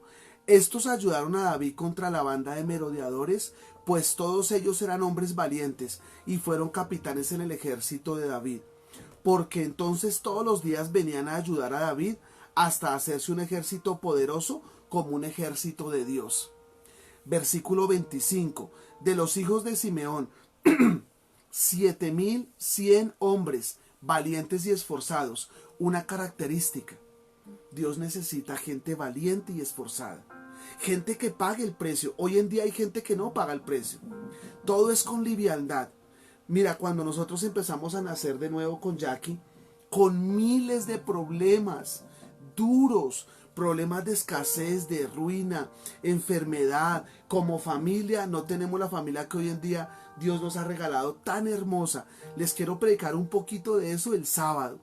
Estos ayudaron a David contra la banda de merodeadores, pues todos ellos eran hombres valientes y fueron capitanes en el ejército de David. Porque entonces todos los días venían a ayudar a David hasta hacerse un ejército poderoso como un ejército de Dios. Versículo 25. De los hijos de Simeón, 7,100 hombres valientes y esforzados. Una característica. Dios necesita gente valiente y esforzada. Gente que pague el precio. Hoy en día hay gente que no paga el precio. Todo es con liviandad. Mira, cuando nosotros empezamos a nacer de nuevo con Jackie, con miles de problemas duros, problemas de escasez, de ruina, enfermedad, como familia, no tenemos la familia que hoy en día Dios nos ha regalado tan hermosa. Les quiero predicar un poquito de eso el sábado.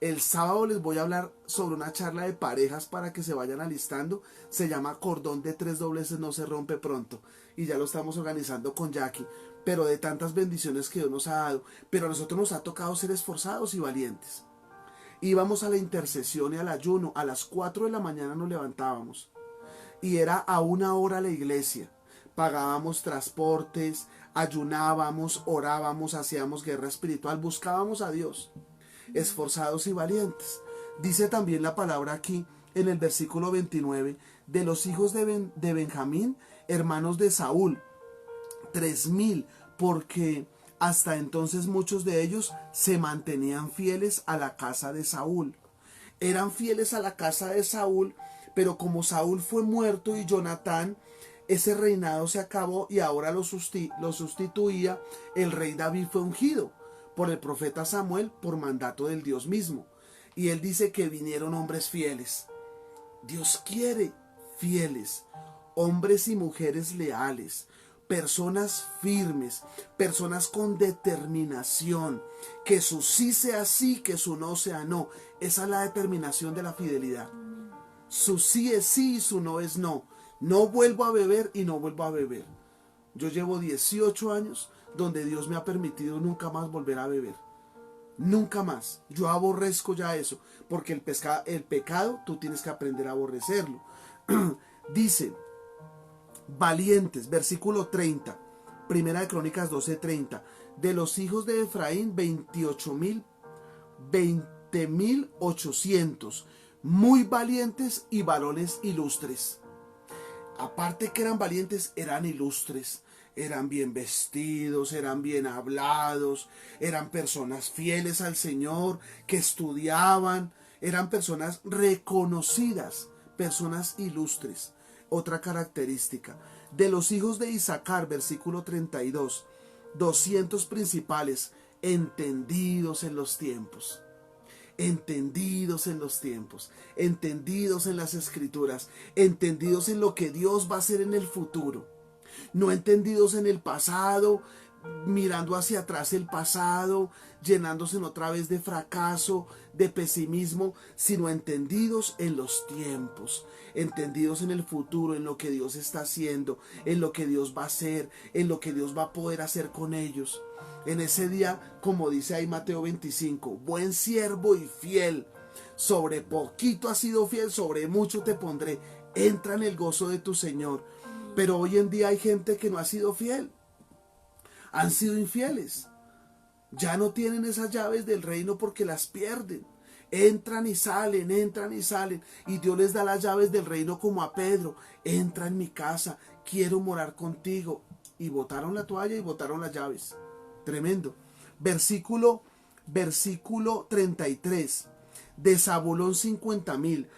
El sábado les voy a hablar sobre una charla de parejas para que se vayan alistando. Se llama Cordón de 3 dobleces no se rompe pronto. Y ya lo estamos organizando con Jackie. Pero de tantas bendiciones que Dios nos ha dado. Pero a nosotros nos ha tocado ser esforzados y valientes. Íbamos a la intercesión y al ayuno. A las 4 de la mañana nos levantábamos. Y era a 1 hora la iglesia. Pagábamos transportes, ayunábamos, orábamos, hacíamos guerra espiritual, buscábamos a Dios. Esforzados y valientes. Dice también la palabra aquí en el versículo 29, de los hijos de Benjamín, hermanos de Saúl, 3,000, porque hasta entonces muchos de ellos se mantenían fieles a la casa de Saúl. Eran fieles a la casa de Saúl, pero como Saúl fue muerto y Jonatán, ese reinado se acabó y ahora lo sustituía el rey David, fue ungido por el profeta Samuel por mandato del Dios mismo. Y él dice que vinieron hombres fieles. Dios quiere fieles, hombres y mujeres leales, personas firmes, personas con determinación, que su sí sea sí, que su no sea no. Esa es la determinación de la fidelidad. Su sí es sí y su no es no. No vuelvo a beber y no vuelvo a beber. Yo llevo 18 años donde Dios me ha permitido nunca más volver a beber. Nunca más. Yo aborrezco ya eso, porque el pecado tú tienes que aprender a aborrecerlo. Dice, valientes, versículo 30, Primera de Crónicas 12:30, de los hijos de Efraín 20,800, muy valientes y varones ilustres. Aparte que eran valientes, eran ilustres. Eran bien vestidos, eran bien hablados, eran personas fieles al Señor, que estudiaban, eran personas reconocidas, personas ilustres. Otra característica, de los hijos de Isaacar, versículo 32, 200 principales, entendidos en los tiempos. Entendidos en los tiempos, entendidos en las escrituras, entendidos en lo que Dios va a hacer en el futuro. No entendidos en el pasado, mirando hacia atrás el pasado, llenándose otra vez de fracaso, de pesimismo, sino entendidos en los tiempos, entendidos en el futuro, en lo que Dios está haciendo, en lo que Dios va a hacer, en lo que Dios va a poder hacer con ellos. En ese día, como dice ahí Mateo 25, buen siervo y fiel, sobre poquito has sido fiel, sobre mucho te pondré, entra en el gozo de tu Señor. Pero hoy en día hay gente que no ha sido fiel, han sido infieles, ya no tienen esas llaves del reino porque las pierden, entran y salen, y Dios les da las llaves del reino como a Pedro, entra en mi casa, quiero morar contigo, y botaron la toalla y botaron las llaves. Tremendo. Versículo 33, de Zabulón 50,000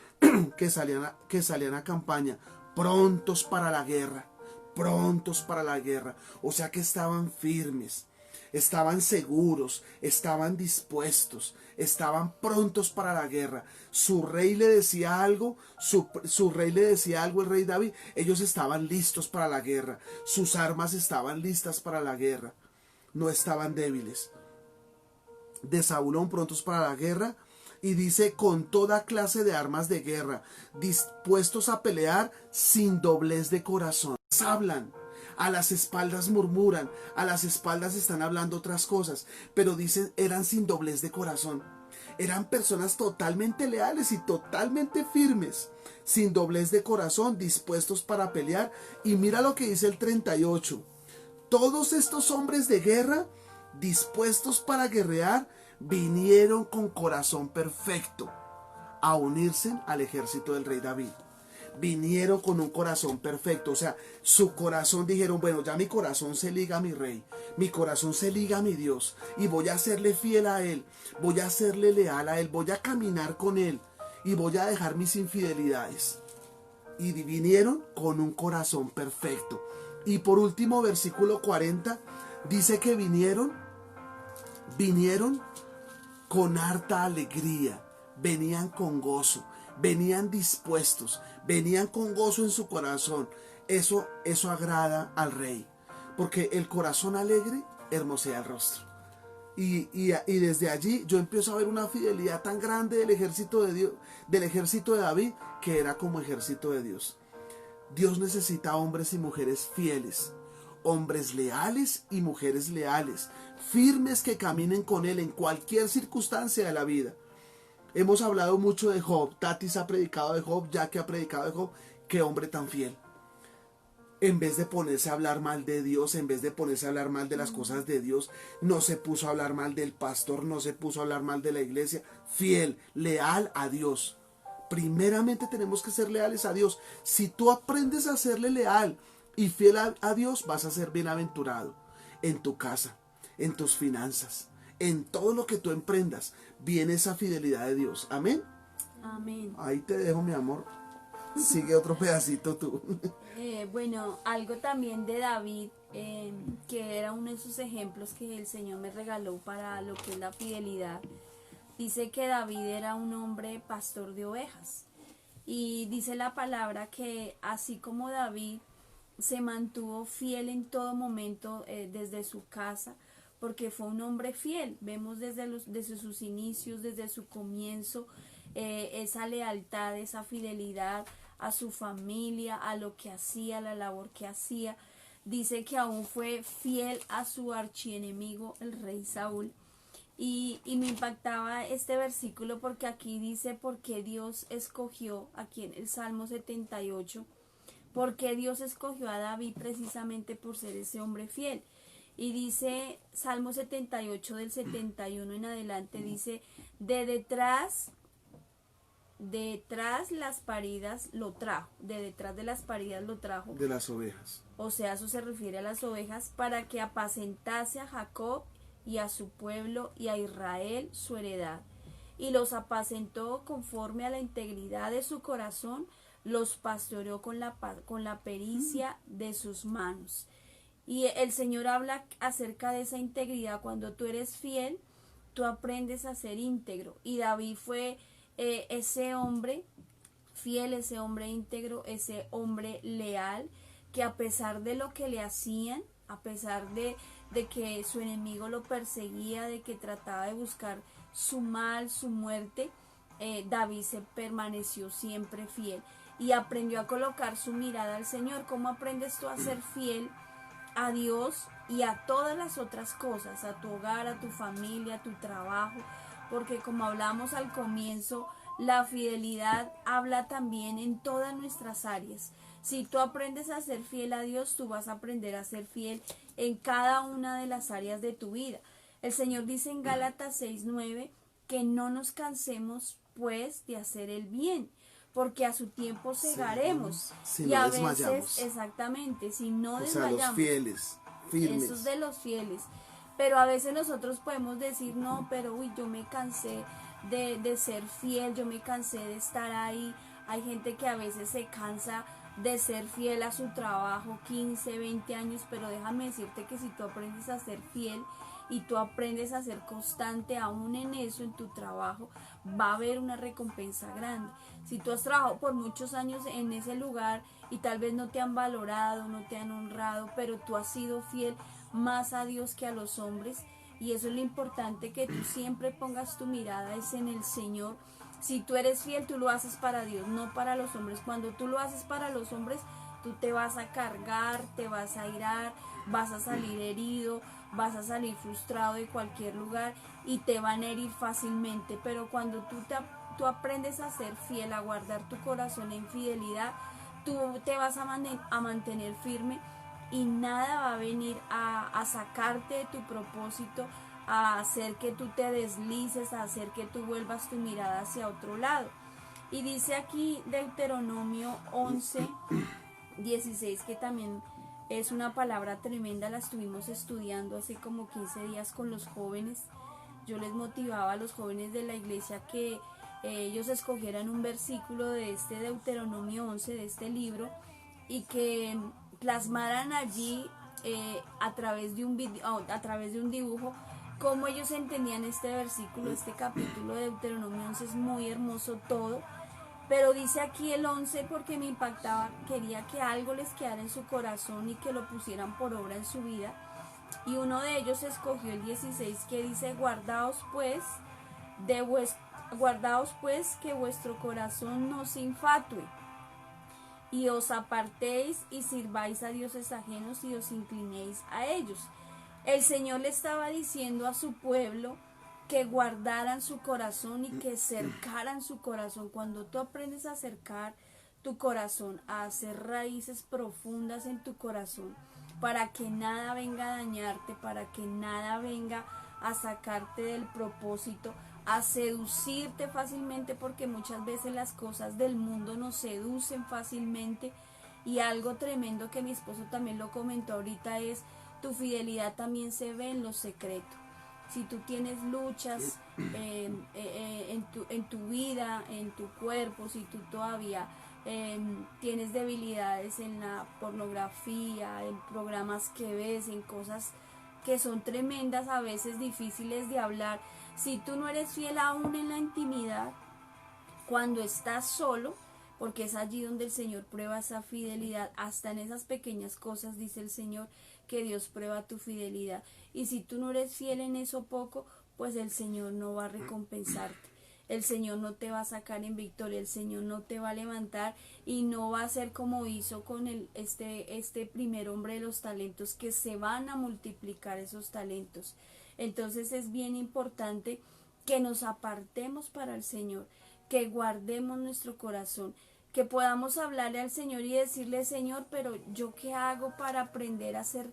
que salían a campaña, prontos para la guerra, o sea que estaban firmes, estaban seguros, estaban dispuestos, estaban prontos para la guerra. Su rey le decía algo, el rey David, ellos estaban listos para la guerra, sus armas estaban listas para la guerra, no estaban débiles. De Zabulón, prontos para la guerra. Y dice, con toda clase de armas de guerra, dispuestos a pelear sin doblez de corazón. Hablan, a las espaldas murmuran, a las espaldas están hablando otras cosas, pero dicen, eran sin doblez de corazón. Eran personas totalmente leales y totalmente firmes, sin doblez de corazón, dispuestos para pelear. Y mira lo que dice el 38. Todos estos hombres de guerra, dispuestos para guerrear, vinieron con corazón perfecto a unirse al ejército del rey David. Vinieron con un corazón perfecto, o sea, su corazón dijeron, bueno, ya mi corazón se liga a mi rey, mi corazón se liga a mi Dios, y voy a serle fiel a él, voy a serle leal a él, voy a caminar con él, y voy a dejar mis infidelidades. Y vinieron con un corazón perfecto. Y por último, versículo 40, dice que vinieron con harta alegría, venían con gozo, venían dispuestos, venían con gozo en su corazón. Eso agrada al rey, porque el corazón alegre hermosea el rostro. Y desde allí yo empiezo a ver una fidelidad tan grande del ejército de Dios, del ejército de David, que era como ejército de Dios. Dios necesita hombres y mujeres fieles, hombres leales y mujeres leales, firmes, que caminen con él en cualquier circunstancia de la vida. Hemos hablado mucho de Job. Tatis ha predicado de Job, Jackie ha predicado de Job. Qué hombre tan fiel. En vez de ponerse a hablar mal de Dios, en vez de ponerse a hablar mal de las cosas de Dios, no se puso a hablar mal del pastor, no se puso a hablar mal de la iglesia. Fiel, leal a Dios. Primeramente tenemos que ser leales a Dios. Si tú aprendes a serle leal y fiel a Dios, vas a ser bienaventurado en tu casa, en tus finanzas, en todo lo que tú emprendas. Viene esa fidelidad de Dios. Amén. Amén. Ahí te dejo, mi amor. Sigue otro pedacito tú. Bueno, algo también de David, que era uno de esos ejemplos que el Señor me regaló para lo que es la fidelidad. Dice que David era un hombre pastor de ovejas. Y dice la palabra que así como David se mantuvo fiel en todo momento, desde su casa, porque fue un hombre fiel. Vemos desde sus inicios, desde su comienzo, esa lealtad, esa fidelidad a su familia, a lo que hacía, a la labor que hacía. Dice que aún fue fiel a su archienemigo, el rey Saúl. Y me impactaba este versículo porque aquí dice por qué Dios escogió, aquí en el Salmo 78, por qué Dios escogió a David precisamente por ser ese hombre fiel. Y dice Salmo 78 del 71 en adelante, dice, de detrás las paridas lo trajo, de detrás de las paridas lo trajo. De las ovejas. O sea, eso se refiere a las ovejas, para que apacentase a Jacob y a su pueblo y a Israel su heredad. Y los apacentó conforme a la integridad de su corazón, los pastoreó con la pericia de sus manos. Y el Señor habla acerca de esa integridad. Cuando tú eres fiel, tú aprendes a ser íntegro. Y David fue ese hombre fiel, ese hombre íntegro, ese hombre leal, que a pesar de lo que le hacían, a pesar de de que su enemigo lo perseguía, de que trataba de buscar su mal, su muerte, David se permaneció siempre fiel y aprendió a colocar su mirada al Señor. ¿Cómo aprendes tú a ser fiel a Dios y a todas las otras cosas, a tu hogar, a tu familia, a tu trabajo? Porque como hablamos al comienzo, la fidelidad habla también en todas nuestras áreas. Si tú aprendes a ser fiel a Dios, tú vas a aprender a ser fiel en cada una de las áreas de tu vida. El Señor dice en Gálatas 6:9 que no nos cansemos pues de hacer el bien, porque a su tiempo segaremos. Si y no a desmayamos. veces, exactamente, si no O sea, desmayamos. los fieles, firmes. Esos de los fieles. Pero a veces nosotros podemos decir, no, pero uy, yo me cansé de ser fiel, yo me cansé de estar ahí. Hay gente que a veces se cansa de ser fiel a su trabajo 15, 20 años, pero déjame decirte que si tú aprendes a ser fiel y tú aprendes a ser constante aún en eso, en tu trabajo, va a haber una recompensa grande. Si tú has trabajado por muchos años en ese lugar y tal vez no te han valorado, no te han honrado, pero tú has sido fiel más a Dios que a los hombres, y eso es lo importante, que tú siempre pongas tu mirada es en el Señor. Si tú eres fiel, tú lo haces para Dios, no para los hombres. Cuando tú lo haces para los hombres, tú te vas a cargar, te vas a irar, vas a salir herido, vas a salir frustrado de cualquier lugar y te van a herir fácilmente. Pero cuando tú aprendes a ser fiel, a guardar tu corazón en fidelidad, tú te vas a mantener firme y nada va a venir a sacarte de tu propósito, a hacer que tú te deslices, a hacer que tú vuelvas tu mirada hacia otro lado. Y dice aquí Deuteronomio 11:16, que también es una palabra tremenda, la estuvimos estudiando hace como 15 días con los jóvenes. Yo les motivaba a los jóvenes de la iglesia que ellos escogieran un versículo de este Deuteronomio 11, de este libro, y que plasmaran allí a través de un dibujo cómo ellos entendían este versículo, este capítulo de Deuteronomio 11. Es muy hermoso todo, pero dice aquí el 11 porque me impactaba, quería que algo les quedara en su corazón y que lo pusieran por obra en su vida, y uno de ellos escogió el 16, que dice: guardaos pues que vuestro corazón no se infatue, y os apartéis y sirváis a dioses ajenos y os inclinéis a ellos. El Señor le estaba diciendo a su pueblo que guardaran su corazón y que cercaran su corazón. Cuando tú aprendes a acercar tu corazón, a hacer raíces profundas en tu corazón, para que nada venga a dañarte, para que nada venga a sacarte del propósito, a seducirte fácilmente, porque muchas veces las cosas del mundo nos seducen fácilmente. Y algo tremendo que mi esposo también lo comentó ahorita es: tu fidelidad también se ve en lo secreto. Si tú tienes luchas en tu vida, en tu cuerpo, si tú todavía tienes debilidades en la pornografía, en programas que ves, en cosas que son tremendas, a veces difíciles de hablar, si tú no eres fiel aún en la intimidad, cuando estás solo, porque es allí donde el Señor prueba esa fidelidad, hasta en esas pequeñas cosas, dice el Señor, que Dios prueba tu fidelidad. Y si tú no eres fiel en eso poco, pues el Señor no va a recompensarte. El Señor no te va a sacar en victoria, el Señor no te va a levantar y no va a ser como hizo con este primer hombre de los talentos, que se van a multiplicar esos talentos. Entonces es bien importante que nos apartemos para el Señor, que guardemos nuestro corazón, que podamos hablarle al Señor y decirle: Señor, pero ¿yo qué hago para aprender a ser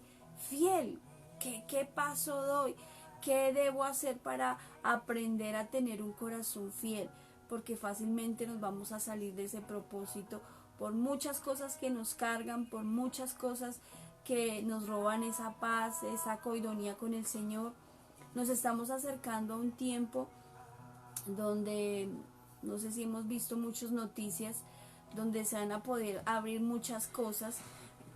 fiel? ¿Qué paso doy? ¿Qué debo hacer para aprender a tener un corazón fiel? Porque fácilmente nos vamos a salir de ese propósito por muchas cosas que nos cargan, por muchas cosas que nos roban esa paz, esa coinonía con el Señor. Nos estamos acercando a un tiempo donde, no sé si hemos visto muchas noticias, donde se van a poder abrir muchas cosas,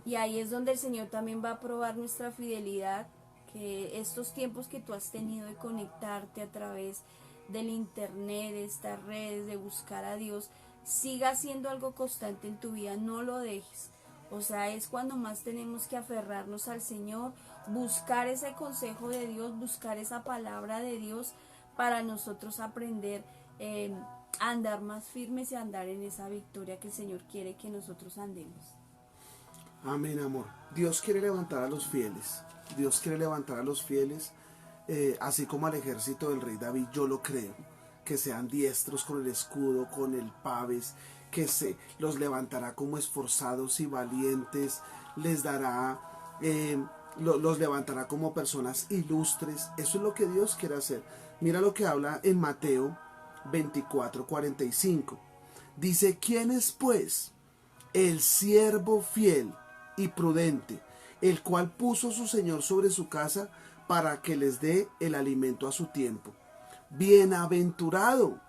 y ahí es donde el Señor también va a probar nuestra fidelidad. Que estos tiempos que tú has tenido de conectarte a través del internet, de estas redes, de buscar a Dios, siga siendo algo constante en tu vida, no lo dejes, O sea, es cuando más tenemos que aferrarnos al Señor, buscar ese consejo de Dios, buscar esa palabra de Dios para nosotros aprender a andar más firmes y a andar en esa victoria que el Señor quiere que nosotros andemos. Amén, amor. Dios quiere levantar a los fieles. Dios quiere levantar a los fieles, así como al ejército del rey David, yo lo creo. Que sean diestros con el escudo, con el paves, que se los levantará como esforzados y valientes, les dará, los levantará como personas ilustres. Eso es lo que Dios quiere hacer. Mira lo que habla en Mateo 24:45. Dice, ¿quién es pues el siervo fiel y prudente, el cual puso su Señor sobre su casa para que les dé el alimento a su tiempo? Bienaventurado,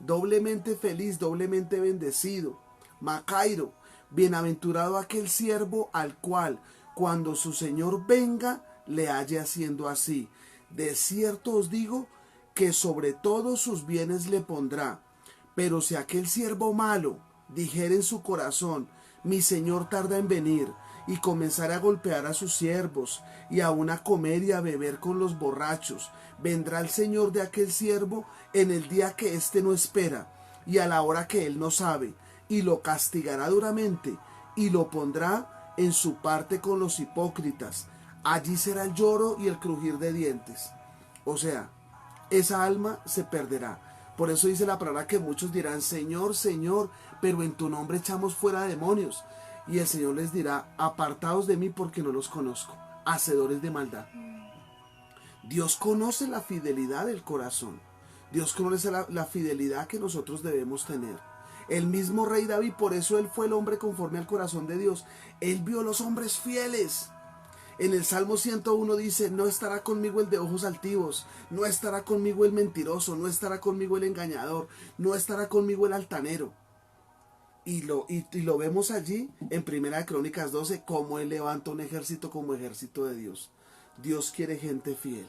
doblemente feliz, doblemente bendecido, Macairo, bienaventurado aquel siervo al cual cuando su Señor venga le halle haciendo así. De cierto os digo que sobre todos sus bienes le pondrá. Pero si aquel siervo malo dijere en su corazón, mi Señor tarda en venir, y comenzará a golpear a sus siervos, y aun a comer y a beber con los borrachos, vendrá el Señor de aquel siervo en el día que éste no espera, y a la hora que él no sabe, y lo castigará duramente, y lo pondrá en su parte con los hipócritas. Allí será el lloro y el crujir de dientes. O sea, esa alma se perderá. Por eso dice la palabra que muchos dirán, Señor, Señor, pero en tu nombre echamos fuera demonios. Y el Señor les dirá, apartaos de mí porque no los conozco, hacedores de maldad. Dios conoce la fidelidad del corazón. Dios conoce la fidelidad que nosotros debemos tener. El mismo rey David, por eso él fue el hombre conforme al corazón de Dios. Él vio los hombres fieles. En el Salmo 101 dice, no estará conmigo el de ojos altivos, no estará conmigo el mentiroso, no estará conmigo el engañador, no estará conmigo el altanero. Y lo vemos allí en 1 Crónicas 12, cómo él levanta un ejército como ejército de Dios. Dios quiere gente fiel.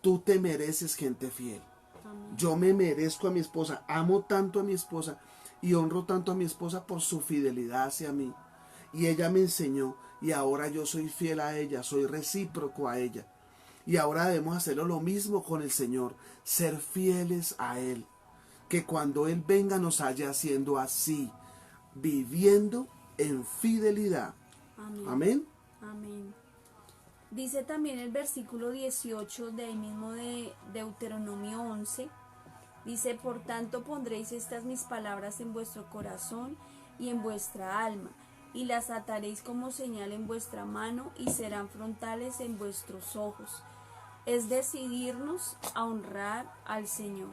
Tú te mereces gente fiel. Amén. Yo me merezco a mi esposa, amo tanto a mi esposa y honro tanto a mi esposa por su fidelidad hacia mí. Y ella me enseñó y ahora yo soy fiel a ella, soy recíproco a ella. Y ahora debemos hacerlo lo mismo con el Señor, ser fieles a Él. Que cuando Él venga nos haya haciendo así, viviendo en fidelidad. Amén. Amén. Amén. Dice también el versículo 18 del mismo de Deuteronomio 11. Dice, por tanto pondréis estas mis palabras en vuestro corazón y en vuestra alma, y las ataréis como señal en vuestra mano y serán frontales en vuestros ojos. Es decidirnos a honrar al Señor,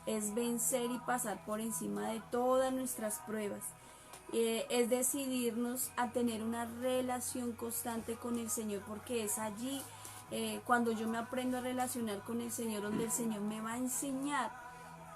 es vencer y pasar por encima de todas nuestras pruebas. Es decidirnos a tener una relación constante con el Señor, porque es allí cuando yo me aprendo a relacionar con el Señor, donde el Señor me va a enseñar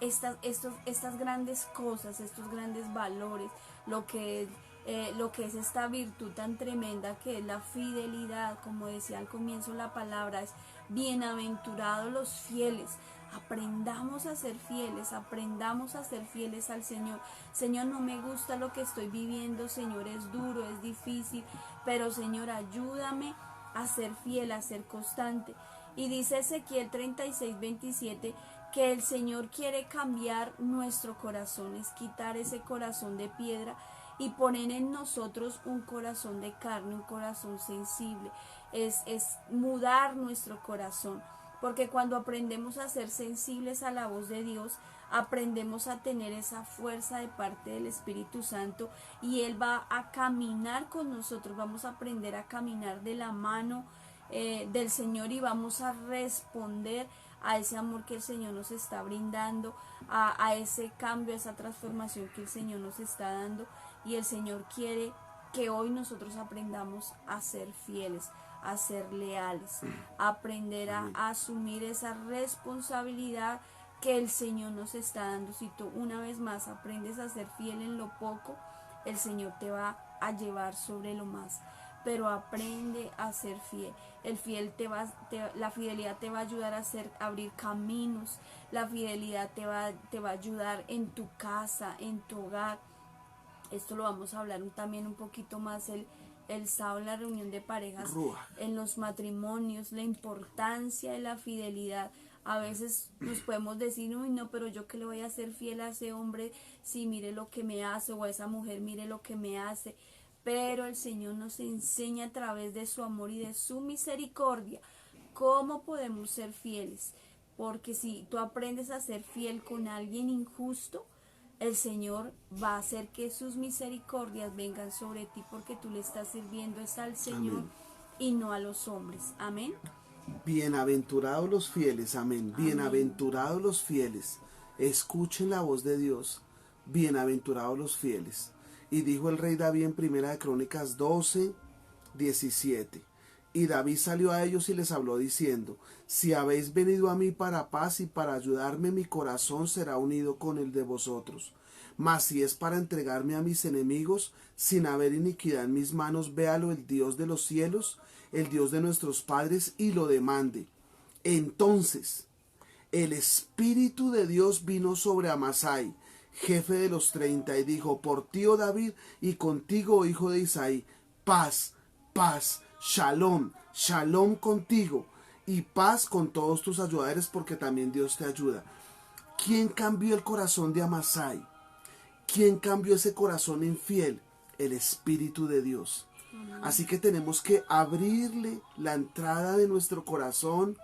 estas grandes cosas, estos grandes valores, lo que es esta virtud tan tremenda que es la fidelidad. Como decía al comienzo la palabra, es bienaventurados los fieles. Aprendamos a ser fieles, aprendamos a ser fieles al Señor. Señor, no me gusta lo que estoy viviendo, Señor, es duro, es difícil, pero Señor, ayúdame a ser fiel, a ser constante. Y dice Ezequiel 36:27 que el Señor quiere cambiar nuestro corazón, es quitar ese corazón de piedra y poner en nosotros un corazón de carne, un corazón sensible, es mudar nuestro corazón. Porque cuando aprendemos a ser sensibles a la voz de Dios, aprendemos a tener esa fuerza de parte del Espíritu Santo y Él va a caminar con nosotros. Vamos a aprender a caminar de la mano del Señor y vamos a responder a ese amor que el Señor nos está brindando, a ese cambio, a esa transformación que el Señor nos está dando. Y el Señor quiere que hoy nosotros aprendamos a ser fieles, a ser leales, a aprender a asumir esa responsabilidad que el Señor nos está dando. Si tú una vez más aprendes a ser fiel en lo poco, el Señor te va a llevar sobre lo más. Pero aprende a ser fiel. La fidelidad te va a ayudar a abrir caminos. La fidelidad te va a ayudar en tu casa, en tu hogar. Esto lo vamos a hablar también un poquito más el el sábado en la reunión de parejas, Ruach. en los matrimonios, la importancia de la fidelidad. A veces nos podemos decir, uy, no, pero yo qué le voy a ser fiel a ese hombre si mire lo que me hace, o a esa mujer mire lo que me hace. Pero el Señor nos enseña a través de su amor y de su misericordia cómo podemos ser fieles. Porque si tú aprendes a ser fiel con alguien injusto, el Señor va a hacer que sus misericordias vengan sobre ti, porque tú le estás sirviendo es al Señor. Amén. Y no a los hombres. Amén. Bienaventurados los fieles, amén. Bienaventurados los fieles. Escuchen la voz de Dios. Bienaventurados los fieles. Y dijo el rey David en Primera de Crónicas 12, 17. Y David salió a ellos y les habló diciendo: si habéis venido a mí para paz y para ayudarme, mi corazón será unido con el de vosotros. Mas si es para entregarme a mis enemigos, sin haber iniquidad en mis manos, véalo el Dios de los cielos, el Dios de nuestros padres, y lo demande. Entonces el Espíritu de Dios vino sobre Amasai, jefe de los 30, y dijo: por ti, oh David, y contigo, oh hijo de Isaí, paz, paz, shalom, shalom contigo, y paz con todos tus ayudadores, porque también Dios te ayuda. ¿Quién cambió el corazón de Amasai? ¿Quién cambió ese corazón infiel? El Espíritu de Dios. Así que tenemos que abrirle la entrada de nuestro corazón,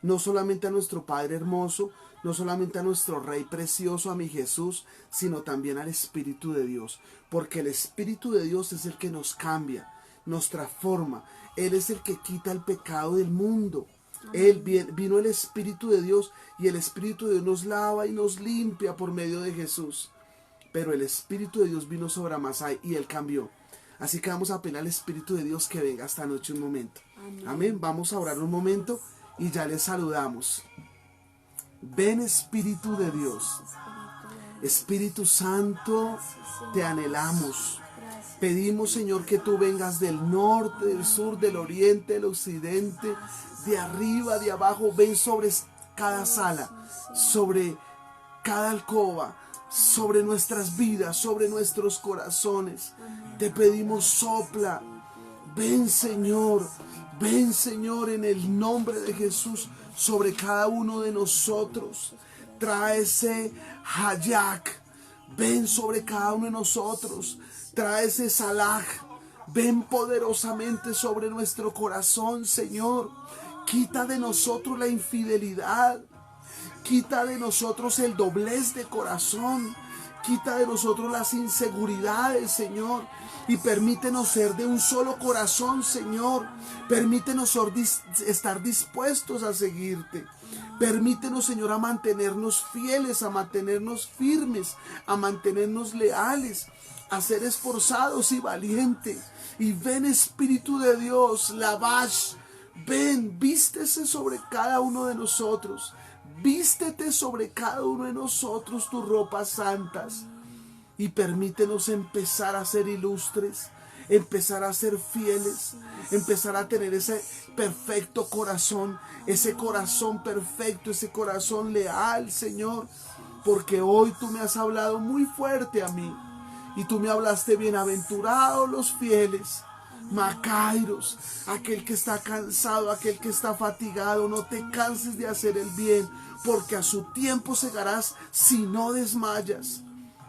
no solamente a nuestro Padre hermoso, no solamente a nuestro Rey precioso, a mi Jesús, sino también al Espíritu de Dios. Porque el Espíritu de Dios es el que nos cambia, nos transforma. Él es el que quita el pecado del mundo. Vino el Espíritu de Dios, y el Espíritu de Dios nos lava y nos limpia por medio de Jesús. Pero el Espíritu de Dios vino sobre Amasai y él cambió. Así que vamos a pedir al Espíritu de Dios que venga esta noche un momento. Amén. Amén. Vamos a orar un momento y ya les saludamos. Ven, Espíritu de Dios. Espíritu Santo, te anhelamos. Pedimos, Señor, que tú vengas del norte, del sur, del oriente, del occidente, de arriba, de abajo. Ven sobre cada sala, sobre cada alcoba, sobre nuestras vidas, sobre nuestros corazones. Te pedimos, sopla. Ven, Señor, en el nombre de Jesús, sobre cada uno de nosotros. Trae ese hayak. Ven sobre cada uno de nosotros. Trae ese salaj. Ven poderosamente sobre nuestro corazón, Señor. Quita de nosotros la infidelidad. Quita de nosotros el doblez de corazón. Quita de nosotros las inseguridades, Señor. Y permítenos ser de un solo corazón, Señor. Permítenos estar dispuestos a seguirte. Permítenos, Señor, a mantenernos fieles, a mantenernos firmes, a mantenernos leales, a ser esforzados y valientes. Y ven, Espíritu de Dios, lavash. Ven, vístese sobre cada uno de nosotros. Vístete sobre cada uno de nosotros tus ropas santas. Y permítenos empezar a ser ilustres, empezar a ser fieles, empezar a tener ese perfecto corazón, ese corazón perfecto, ese corazón leal, Señor. Porque hoy tú me has hablado muy fuerte a mí. Y tú me hablaste: bienaventurados los fieles, Macairos, aquel que está cansado, aquel que está fatigado. No te canses de hacer el bien, porque a su tiempo segarás si no desmayas.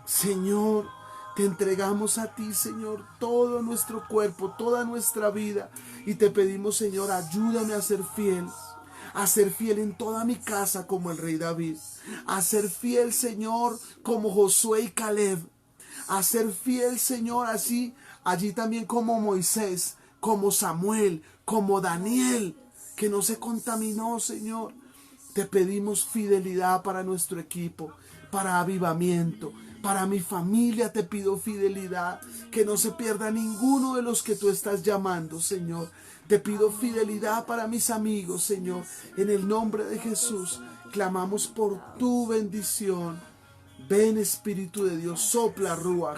Señor, te entregamos a ti, Señor, todo nuestro cuerpo, toda nuestra vida. Y te pedimos, Señor, ayúdame a ser fiel en toda mi casa como el rey David. A ser fiel, Señor, como Josué y Caleb. A ser fiel, Señor, allí también como Moisés, como Samuel, como Daniel, que no se contaminó, Señor. Te pedimos fidelidad para nuestro equipo, para avivamiento, para mi familia. Te pido fidelidad, que no se pierda ninguno de los que tú estás llamando, Señor. Te pido fidelidad para mis amigos, Señor. En el nombre de Jesús, clamamos por tu bendición. Ven, Espíritu de Dios, sopla Ruach,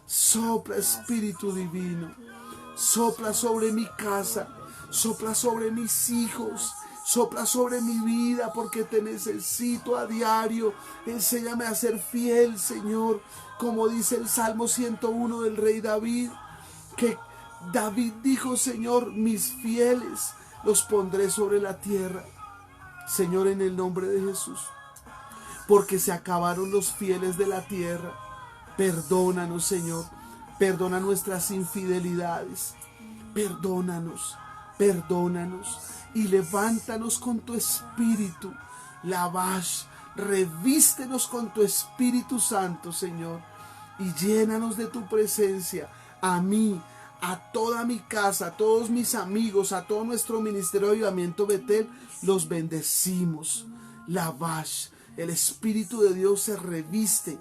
sopla Espíritu Divino, sopla sobre mi casa, sopla sobre mis hijos, Sopla sobre mi vida porque te necesito a diario. Enséñame a ser fiel, Señor. Como dice el Salmo 101 del rey David, que David dijo, Señor, mis fieles los pondré sobre la tierra. Señor, en el nombre de Jesús, porque se acabaron los fieles de la tierra. Perdónanos, Señor. Perdona nuestras infidelidades. Perdónanos, perdónanos. Y levántanos con tu espíritu. Lavash, revístenos con tu Espíritu Santo, Señor. Y llénanos de tu presencia. A mí, a toda mi casa, a todos mis amigos, a todo nuestro ministerio de Avivamiento Betel, los bendecimos. Lavash, el Espíritu de Dios se reviste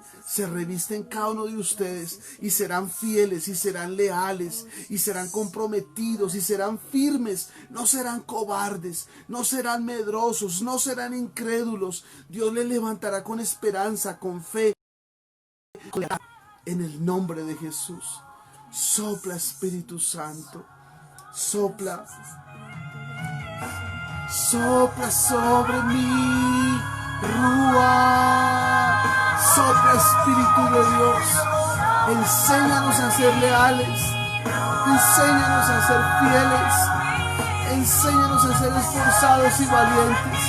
en cada uno de ustedes y serán fieles y serán leales y serán comprometidos y serán firmes, no serán cobardes, no serán medrosos, no serán incrédulos. Dios les levantará con esperanza, con fe, en el nombre de Jesús. Sopla, Espíritu Santo, sopla, sopla sobre mí, Ruach, sopla, Espíritu de Dios, enséñanos a ser leales, enséñanos a ser fieles, enséñanos a ser esforzados y valientes,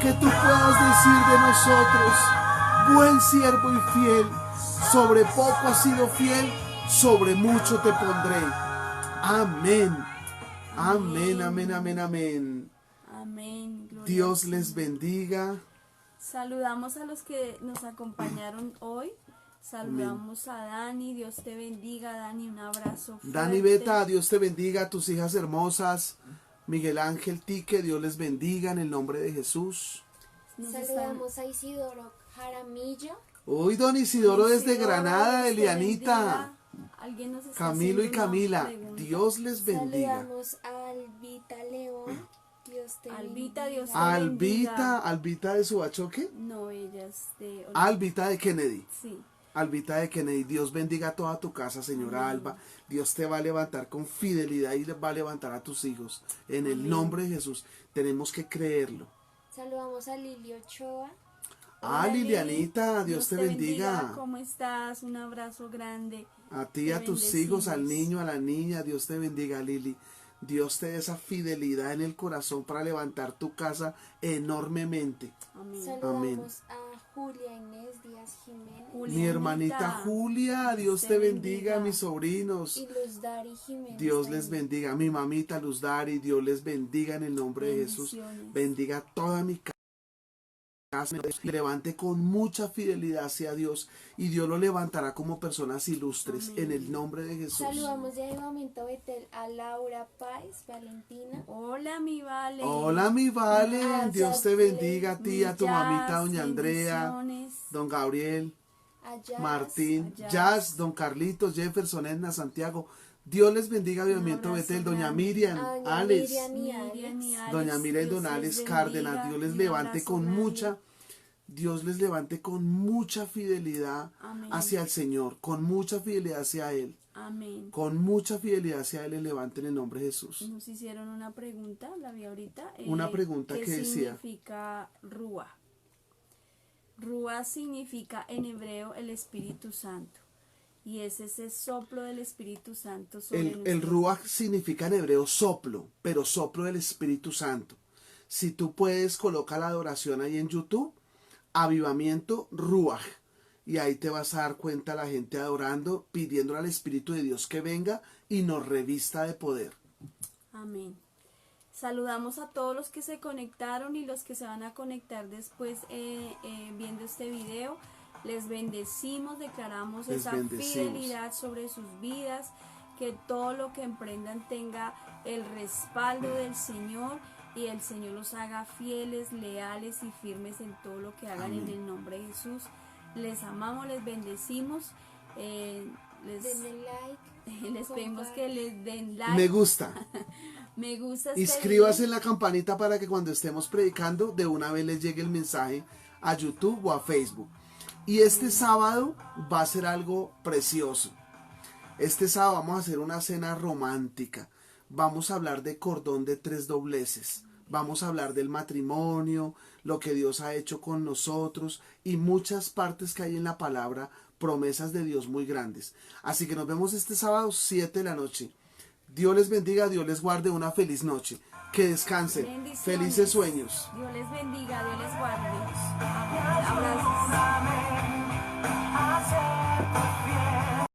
que tú puedas decir de nosotros, buen siervo y fiel, sobre poco has sido fiel, sobre mucho te pondré. Amén. Amén, amén, amén, amén. Amén. Gloria Dios al les Señor. bendiga. Saludamos a los que nos acompañaron hoy. Saludamos a Dani. Dios te bendiga, Dani. Un abrazo fuerte. Dani Beta, Dios te bendiga, a tus hijas hermosas. Miguel Ángel Tique, Dios les bendiga en el nombre de Jesús. Nos Saludamos a Isidoro Jaramillo. Hoy don Isidoro desde Isidoro, Granada, Dios te Elianita, bendiga. Alguien nos está Camilo y haciendo una Camila, pregunta. Dios les bendiga. Saludamos a Albita León. Dios te Albita, bendiga. Dios te bendiga. Albita de Subachoque, No, ellas de... Albita de Kennedy. Sí. Albita de Kennedy, Dios bendiga toda tu casa, señora Alba. Dios te va a levantar con fidelidad y va a levantar a tus hijos. En el nombre de Jesús, tenemos que creerlo. Saludamos a Lili Ochoa. Hola, Lilianita, Dios te bendiga. ¿Cómo estás? Un abrazo grande. A ti, Te a tus bendecimos. hijos, al niño, a la niña, Dios te bendiga, Lili. Dios te dé esa fidelidad en el corazón para levantar tu casa enormemente. Amén. Saludamos a Julia Inés Díaz Jiménez. Mi Julianita, hermanita Julia, Dios te bendiga, mis sobrinos. Y Luz Dari Jiménez. Dios les también. bendiga. Mi mamita Luz Dari, Dios les bendiga en el nombre de Jesús. Bendiciones. Bendiga toda mi casa. Levante con mucha fidelidad hacia Dios y Dios lo levantará como personas ilustres. Amén. En el nombre de Jesús. Saludamos de Avivamiento Betel a Laura Páez, Valentina. Hola, mi Vale. Hola, mi Vale. Gracias, Dios te bendiga a ti, a tu Mi mamita, Jazz, doña Andrea, bendiciones. don Gabriel, A Jazz. Martín, a Jazz. Jazz, don Carlitos, Jefferson, Edna, Santiago. Dios les bendiga, Avivamiento abrazo Betel, doña grande. Miriam, A doña Alex, Miriam y Miriam y Alex. Alex. doña Miriam y Dios don les Alex bendiga. Cárdenas. Dios les Un levante abrazo con grande. mucha, Dios les levante con mucha fidelidad Amén. hacia el Señor, con mucha fidelidad hacia Él. Amén. Con mucha fidelidad hacia Él, les levante en el nombre de Jesús. Nos hicieron una pregunta, la vi ahorita. Una pregunta ¿qué que decía? significa Ruach? Ruach significa en hebreo el Espíritu Santo. Y es ese soplo del Espíritu Santo sobre El nuestro- Ruach significa en hebreo soplo, pero soplo del Espíritu Santo. Si tú puedes, coloca la adoración ahí en YouTube, Avivamiento Ruach, y ahí te vas a dar cuenta la gente adorando, pidiéndole al Espíritu de Dios que venga y nos revista de poder. Amén. Saludamos a todos los que se conectaron y los que se van a conectar después viendo este video. Les bendecimos, declaramos Les esa bendecimos. fidelidad sobre sus vidas, que todo lo que emprendan tenga el respaldo del Señor y el Señor los haga fieles, leales y firmes en todo lo que hagan en el nombre de Jesús. Les amamos, les bendecimos, Denle like. les pedimos compartan. que les den like, Me gusta. me gusta este Inscríbase video. en la campanita para que cuando estemos predicando de una vez les llegue el mensaje a YouTube o a Facebook. Y este sábado va a ser algo precioso. Este sábado vamos a hacer una cena romántica. Vamos a hablar de cordón de 3 dobleces. Vamos a hablar del matrimonio, lo que Dios ha hecho con nosotros y muchas partes que hay en la palabra, promesas de Dios muy grandes. Así que nos vemos este sábado 7 de la noche. Dios les bendiga, Dios les guarde, una feliz noche. Que descansen. Bendiciones. Felices sueños. Dios les bendiga, Dios les guarde. Abrazos. Hacerte fiel.